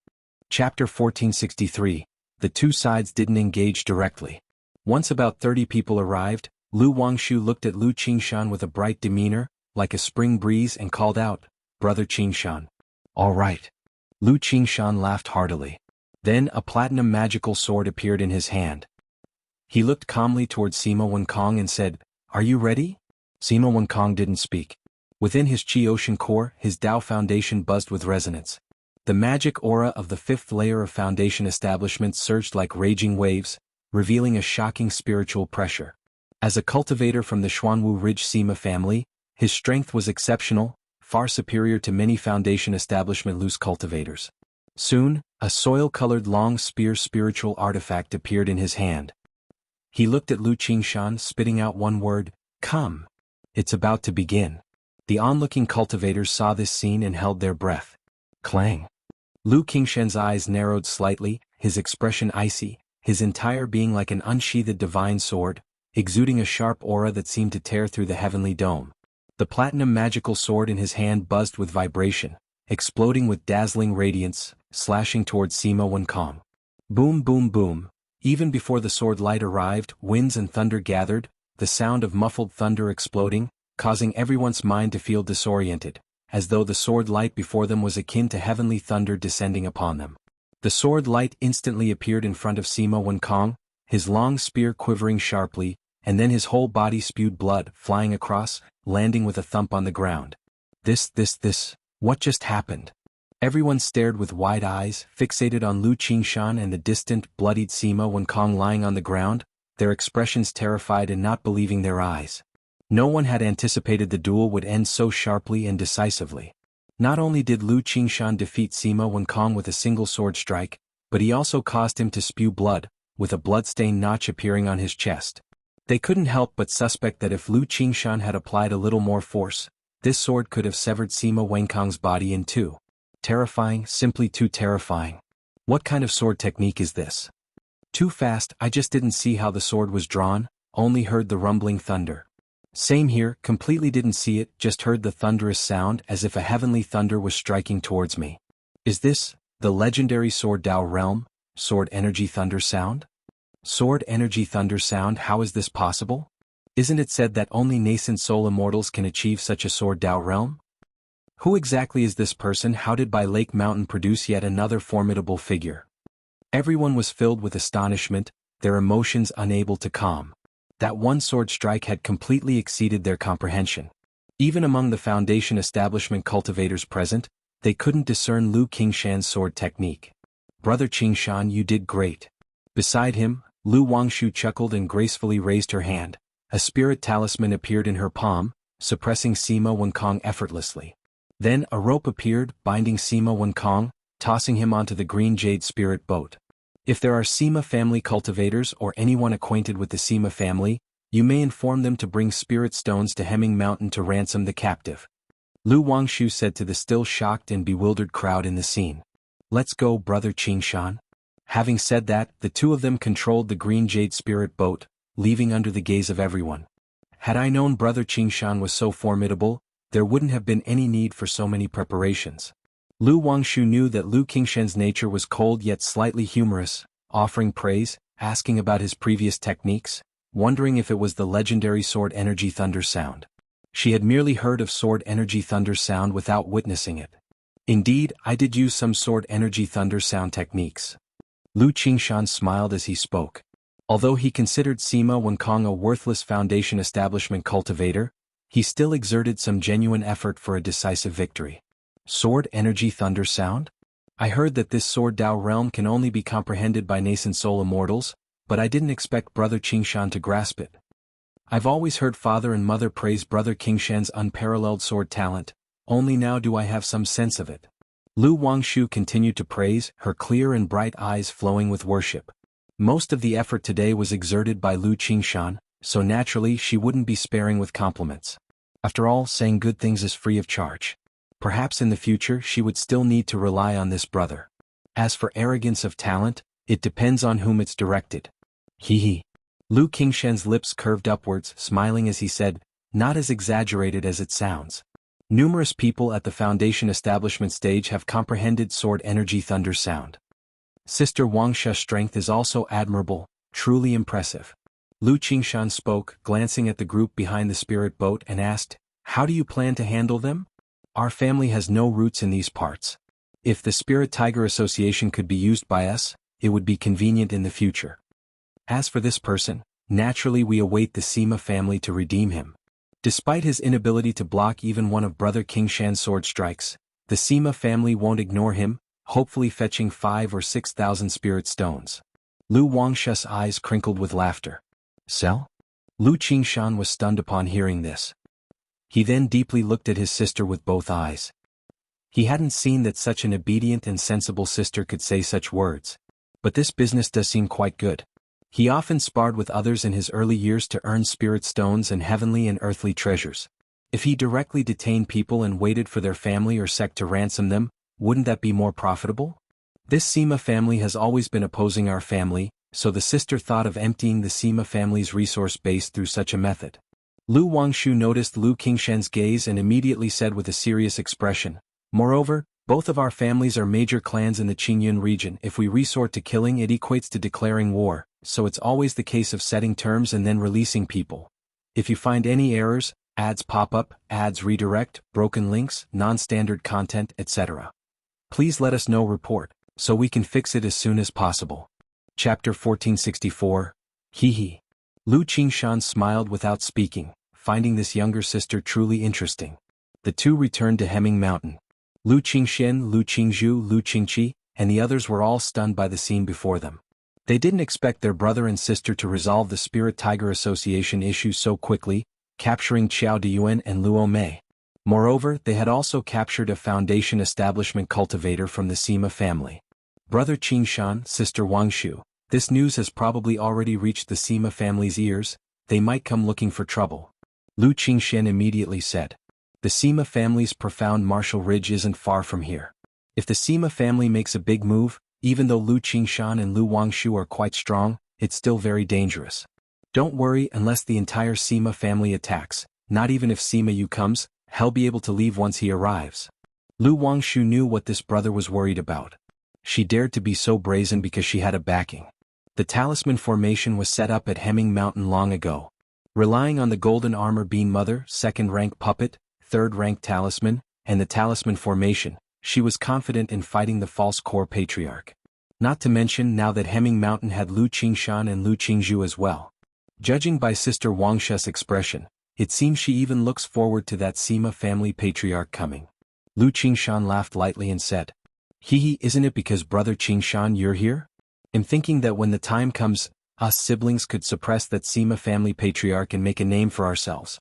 Chapter 1463. The two sides didn't engage directly. Once about 30 people arrived, Lu Wangshu looked at Lu Qingshan with a bright demeanor, like a spring breeze, and called out, "Brother Qingshan." "All right." Lu Qingshan laughed heartily. Then a platinum magical sword appeared in his hand. He looked calmly towards Sima Wenkong and said, "Are you ready?" Sima Wenkong didn't speak. Within his Qi Ocean core, his Tao foundation buzzed with resonance. The magic aura of the 5th layer of foundation establishment surged like raging waves, revealing a shocking spiritual pressure. As a cultivator from the Xuanwu Ridge Sima family, his strength was exceptional, far superior to many foundation establishment loose cultivators. Soon, a soil-colored long spear spiritual artifact appeared in his hand. He looked at Lu Qingshan, spitting out one word, "Come." It's about to begin. The onlooking cultivators saw this scene and held their breath. Clang. Lu Qingshan's eyes narrowed slightly, his expression icy, his entire being like an unsheathed divine sword, exuding a sharp aura that seemed to tear through the heavenly dome. The platinum magical sword in his hand buzzed with vibration, exploding with dazzling radiance, slashing towards Sima Wenkong. Boom, boom, boom. Even before the sword light arrived, winds and thunder gathered, the sound of muffled thunder exploding, causing everyone's mind to feel disoriented, as though the sword light before them was akin to heavenly thunder descending upon them. The sword light instantly appeared in front of Sima Wenkong, his long spear quivering sharply, and then his whole body spewed blood, flying across, landing with a thump on the ground. This, what just happened? Everyone stared with wide eyes, fixated on Lu Qingshan and the distant, bloodied Sima Wenkong lying on the ground, their expressions terrified and not believing their eyes. No one had anticipated the duel would end so sharply and decisively. Not only did Lu Qingshan defeat Sima Wenkong with a single sword strike, but he also caused him to spew blood, with a blood-stained notch appearing on his chest. They couldn't help but suspect that if Lu Qingshan had applied a little more force, this sword could have severed Sima Wenkong's body in two. Terrifying, simply too terrifying. What kind of sword technique is this? Too fast, I just didn't see how the sword was drawn, only heard the rumbling thunder. Same here, completely didn't see it, just heard the thunderous sound as if a heavenly thunder was striking towards me. Is this the legendary Sword Dao realm, Sword Energy Thunder Sound? Sword Energy Thunder Sound, how is this possible? Isn't it said that only nascent soul immortals can achieve such a Sword Dao realm? Who exactly is this person? How did Bai Lake Mountain produce yet another formidable figure? Everyone was filled with astonishment, their emotions unable to calm. That one sword strike had completely exceeded their comprehension. Even among the Foundation establishment cultivators present, they couldn't discern Lu Qingshan's sword technique. Brother Qingshan, you did great. Beside him, Lu Wangshu chuckled and gracefully raised her hand. A spirit talisman appeared in her palm, suppressing Sima Wenkong effortlessly. Then a rope appeared, binding Sima Wenkong, tossing him onto the green jade spirit boat. If there are Sima family cultivators or anyone acquainted with the Sima family, you may inform them to bring spirit stones to Hemming Mountain to ransom the captive. Lu Wangshu said to the still shocked and bewildered crowd in the scene. Let's go, Brother Qingshan. Having said that, the two of them controlled the green jade spirit boat, leaving under the gaze of everyone. Had I known Brother Qingshan was so formidable, there wouldn't have been any need for so many preparations. Lu Wangshu knew that Lu Qingshan's nature was cold yet slightly humorous, offering praise, asking about his previous techniques, wondering if it was the legendary Sword Energy Thunder Sound. She had merely heard of Sword Energy Thunder Sound without witnessing it. Indeed, I did use some Sword Energy Thunder Sound techniques. Lu Qingshan smiled as he spoke. Although he considered Sima Wenkong a worthless Foundation establishment cultivator, he still exerted some genuine effort for a decisive victory. Sword Energy Thunder Sound? I heard that this Sword Dao realm can only be comprehended by nascent soul immortals, but I didn't expect Brother Qingshan to grasp it. I've always heard Father and Mother praise Brother Qingshan's unparalleled sword talent, only now do I have some sense of it. Lu Wangshu continued to praise, her clear and bright eyes flowing with worship. Most of the effort today was exerted by Lu Qingshan, so naturally she wouldn't be sparing with compliments. After all, saying good things is free of charge. Perhaps in the future she would still need to rely on this brother. As for arrogance of talent, it depends on whom it's directed. Hee. Lu Qingshan's lips curved upwards, smiling as he said, not as exaggerated as it sounds. Numerous people at the Foundation establishment stage have comprehended Sword Energy Thunder Sound. Sister Wangshu's strength is also admirable, truly impressive. Lu Qingshan spoke, glancing at the group behind the spirit boat and asked, how do you plan to handle them? Our family has no roots in these parts. If the Spirit Tiger Association could be used by us, it would be convenient in the future. As for this person, naturally we await the Sima family to redeem him. Despite his inability to block even one of Brother Qingshan's sword strikes, the Sima family won't ignore him, hopefully fetching 5,000 or 6,000 spirit stones. Lu Wangshu's eyes crinkled with laughter. Sell? Lu Qingshan was stunned upon hearing this. He then deeply looked at his sister with both eyes. He hadn't seen that such an obedient and sensible sister could say such words. But this business does seem quite good. He often sparred with others in his early years to earn spirit stones and heavenly and earthly treasures. If he directly detained people and waited for their family or sect to ransom them, wouldn't that be more profitable? This Sima family has always been opposing our family, so the sister thought of emptying the Sima family's resource base through such a method. Lu Wangshu noticed Lu Qingshan's gaze and immediately said with a serious expression, moreover, both of our families are major clans in the Qingyun region. If we resort to killing, it equates to declaring war, so it's always the case of setting terms and then releasing people. If you find any errors, ads pop up, ads redirect, broken links, non-standard content, etc. Please let us know. Report, so we can fix it as soon as possible. Chapter 1464. Hee. Lu Qingshan smiled without speaking, finding this younger sister truly interesting. The two returned to Hemming Mountain. Lu Qingshan, Lu Qingzhu, Lu Qingqi, and the others were all stunned by the scene before them. They didn't expect their brother and sister to resolve the Spirit Tiger Association issue so quickly, capturing Qiao Diyuan and Luo Mei. Moreover, they had also captured a Foundation establishment cultivator from the Sima family. Brother Qingshan, sister Wangshu, this news has probably already reached the Sima family's ears, they might come looking for trouble. Lu Qingxian immediately said. The Sima family's profound martial ridge isn't far from here. If the Sima family makes a big move, even though Lu Qingshan and Lu Wangshu are quite strong, it's still very dangerous. Don't worry unless the entire Sima family attacks, not even if Sima Yu comes, he'll be able to leave once he arrives. Lu Wangshu knew what this brother was worried about. She dared to be so brazen because she had a backing. The talisman formation was set up at Hemming Mountain long ago. Relying on the golden armor being mother, second-rank puppet, third-rank talisman, and the talisman formation, she was confident in fighting the false core patriarch. Not to mention now that Hemming Mountain had Lu Qingshan and Lu Qingzhu as well. Judging by Sister Wangshu's expression, it seems she even looks forward to that Sima family patriarch coming. Lu Qingshan laughed lightly and said, Hee, isn't it because Brother Qingshan you're here? I'm thinking that when the time comes, us siblings could suppress that Sima family patriarch and make a name for ourselves.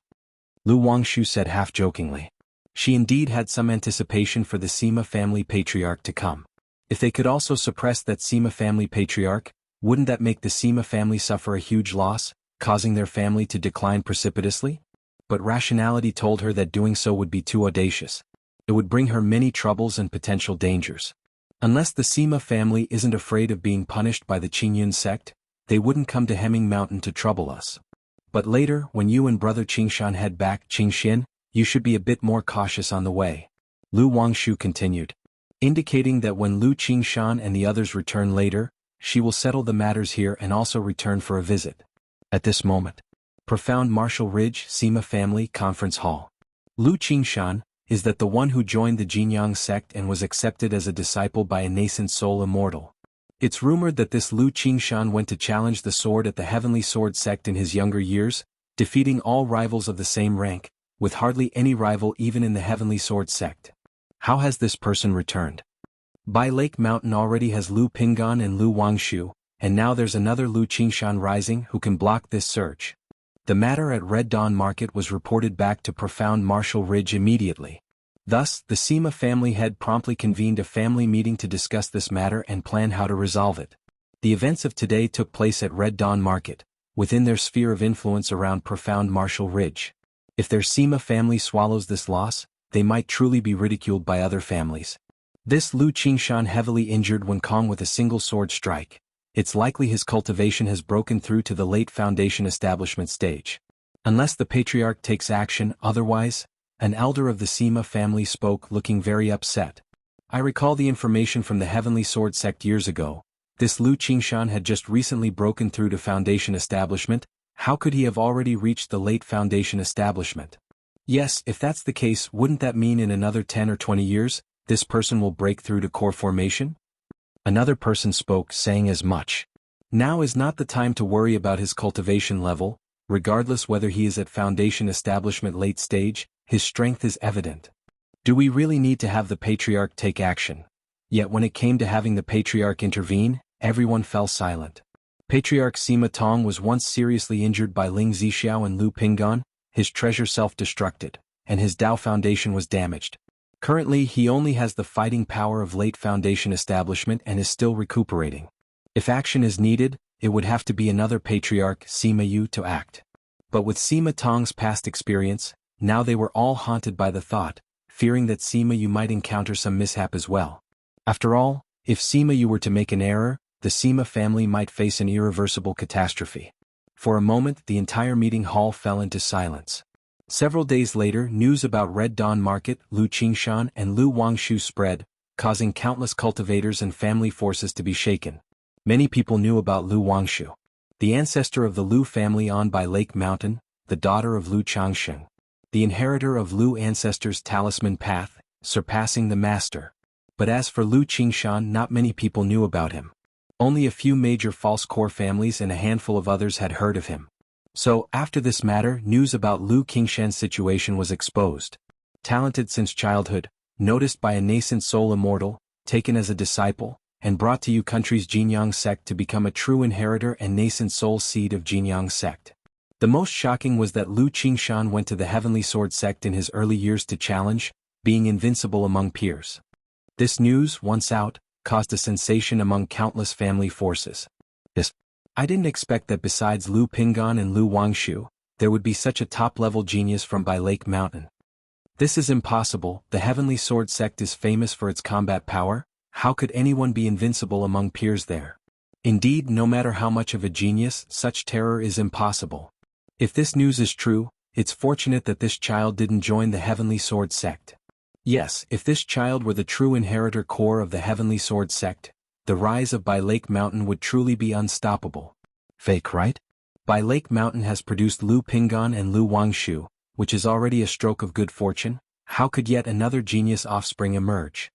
Lu Wangshu said half-jokingly. She indeed had some anticipation for the Sima family patriarch to come. If they could also suppress that Sima family patriarch, wouldn't that make the Sima family suffer a huge loss, causing their family to decline precipitously? But rationality told her that doing so would be too audacious. It would bring her many troubles and potential dangers. Unless the Sima family isn't afraid of being punished by the Qingyun sect, they wouldn't come to Hemming Mountain to trouble us. But later, when you and Brother Qingshan head back, Qingxian, you should be a bit more cautious on the way. Lu Wangshu continued, indicating that when Lu Qingshan and the others return later, she will settle the matters here and also return for a visit. At this moment, Profound Martial Ridge, Sima Family Conference Hall. Lu Qingshan is that the one who joined the Jinyang sect and was accepted as a disciple by a nascent soul immortal. It's rumored that this Lu Qingshan went to challenge the sword at the Heavenly Sword sect in his younger years, defeating all rivals of the same rank, with hardly any rival even in the Heavenly Sword sect. How has this person returned? By Lake Mountain already has Lu Pingan and Lu Wangshu, and now there's another Lu Qingshan rising who can block this surge. The matter at Red Dawn Market was reported back to Profound Martial Ridge immediately. Thus, the Sima family head promptly convened a family meeting to discuss this matter and plan how to resolve it. The events of today took place at Red Dawn Market, within their sphere of influence around Profound Martial Ridge. If their Sima family swallows this loss, they might truly be ridiculed by other families. This Lu Qingshan heavily injured when Kong with a single sword strike. It's likely his cultivation has broken through to the late Foundation establishment stage. Unless the patriarch takes action otherwise, an elder of the Sima family spoke looking very upset. I recall the information from the Heavenly Sword sect years ago. This Lu Qingshan had just recently broken through to Foundation establishment. How could he have already reached the late Foundation establishment? Yes, if that's the case, wouldn't that mean in another 10 or 20 years, this person will break through to core formation? Another person spoke, saying as much. Now is not the time to worry about his cultivation level, regardless whether he is at Foundation establishment late stage, his strength is evident. Do we really need to have the patriarch take action? Yet when it came to having the patriarch intervene, everyone fell silent. Patriarch Sima Tong was once seriously injured by Ling Zixiao and Lu Pingan, his treasure self-destructed, and his Dao Foundation was damaged. Currently he only has the fighting power of late Foundation establishment and is still recuperating. If action is needed, it would have to be another patriarch, Sima Yu, to act. But with Sima Tong's past experience, now they were all haunted by the thought, fearing that Sima Yu might encounter some mishap as well. After all, if Sima Yu were to make an error, the Sima family might face an irreversible catastrophe. For a moment the entire meeting hall fell into silence. Several days later news about Red Dawn Market, Lu Qingshan and Lu Wangshu spread, causing countless cultivators and family forces to be shaken. Many people knew about Lu Wangshu, the ancestor of the Lu family on by Lake Mountain, the daughter of Lu Changsheng, the inheritor of Lu ancestors' talisman path, surpassing the master. But as for Lu Qingshan, not many people knew about him. Only a few major false core families and a handful of others had heard of him. So, after this matter, news about Lu Qingshan's situation was exposed. Talented since childhood, noticed by a nascent soul immortal, taken as a disciple, and brought to Yu country's Jinyang sect to become a true inheritor and nascent soul seed of Jinyang sect. The most shocking was that Lu Qingshan went to the Heavenly Sword sect in his early years to challenge, being invincible among peers. This news, once out, caused a sensation among countless family forces. Yes, I didn't expect that besides Lu Pingan and Lu Wangshu, there would be such a top-level genius from Bai Lake Mountain. This is impossible. The Heavenly Sword sect is famous for its combat power. How could anyone be invincible among peers there? Indeed, no matter how much of a genius, such terror is impossible. If this news is true, it's fortunate that this child didn't join the Heavenly Sword sect. Yes, if this child were the true inheritor core of the Heavenly Sword sect, the rise of Bai Lake Mountain would truly be unstoppable. Fake, right? Bai Lake Mountain has produced Lu Pingan and Lu Wangshu, which is already a stroke of good fortune. How could yet another genius offspring emerge?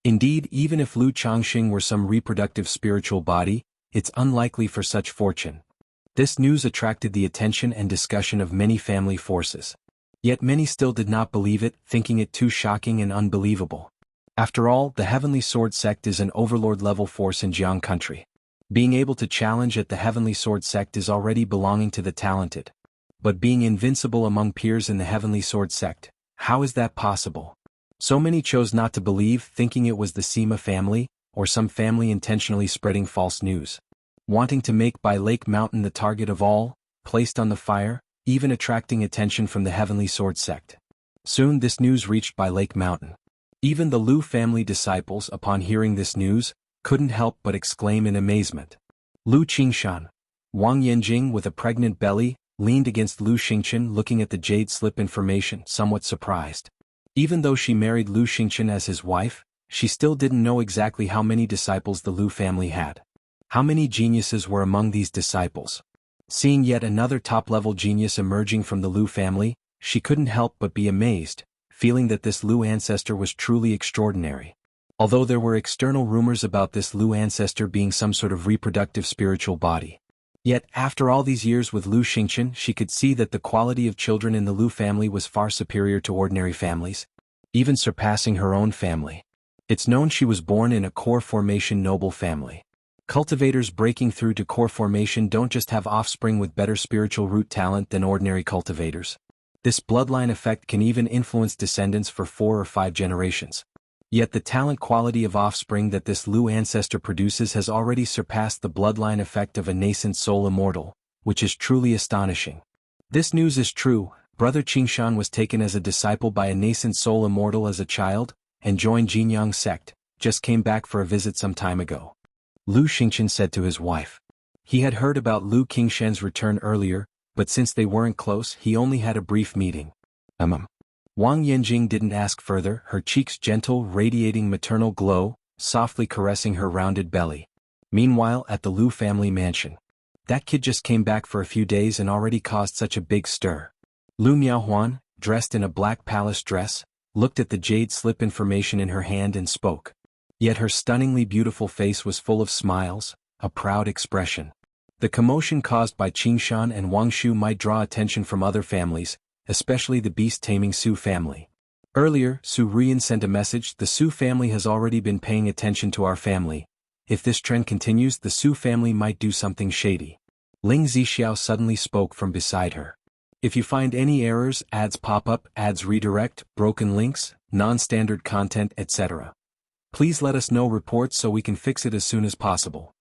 Indeed, even if Lu Changxing were some reproductive spiritual body, it's unlikely for such fortune. This news attracted the attention and discussion of many family forces. Yet many still did not believe it, thinking it too shocking and unbelievable. After all, the Heavenly Sword sect is an overlord-level force in Jiang country. Being able to challenge at the Heavenly Sword sect is already belonging to the talented. But being invincible among peers in the Heavenly Sword sect, how is that possible? So many chose not to believe, thinking it was the Sima family, or some family intentionally spreading false news. Wanting to make Bai Lake Mountain the target of all, placed on the fire, even attracting attention from the Heavenly Sword sect. Soon this news reached Bai Lake Mountain. Even the Lu family disciples, upon hearing this news, couldn't help but exclaim in amazement. Lu Qingshan. Wang Yanjing, with a pregnant belly, leaned against Lu Xingchen, looking at the jade slip information, somewhat surprised. Even though she married Lu Xingchen as his wife, she still didn't know exactly how many disciples the Lu family had. How many geniuses were among these disciples? Seeing yet another top-level genius emerging from the Lu family, she couldn't help but be amazed, feeling that this Lu ancestor was truly extraordinary. Although there were external rumors about this Lu ancestor being some sort of reproductive spiritual body. Yet, after all these years with Lu Xingchen, she could see that the quality of children in the Lu family was far superior to ordinary families, even surpassing her own family. It's known she was born in a core formation noble family. Cultivators breaking through to core formation don't just have offspring with better spiritual root talent than ordinary cultivators. This bloodline effect can even influence descendants for 4 or 5 generations. Yet the talent quality of offspring that this Lu ancestor produces has already surpassed the bloodline effect of a nascent soul immortal, which is truly astonishing. This news is true. Brother Qingshan was taken as a disciple by a nascent soul immortal as a child, and joined Jinyang sect, just came back for a visit some time ago. Lu Xingchen said to his wife. He had heard about Lu Qingshan's return earlier, but since they weren't close, he only had a brief meeting. Wang Yanjing didn't ask further, her cheeks gentle, radiating maternal glow, softly caressing her rounded belly. Meanwhile, at the Lu family mansion. That kid just came back for a few days and already caused such a big stir. Lu Miaohuan, dressed in a black palace dress, looked at the jade slip information in her hand and spoke. Yet her stunningly beautiful face was full of smiles, a proud expression. The commotion caused by Qingshan and Wangshu might draw attention from other families, especially the beast-taming Su family. Earlier, Su Ruyan sent a message. The Su family has already been paying attention to our family. If this trend continues, the Su family might do something shady. Ling Zixiao suddenly spoke from beside her. If you find any errors, ads pop up, ads redirect, broken links, non-standard content, etc. Please let us know reports so we can fix it as soon as possible.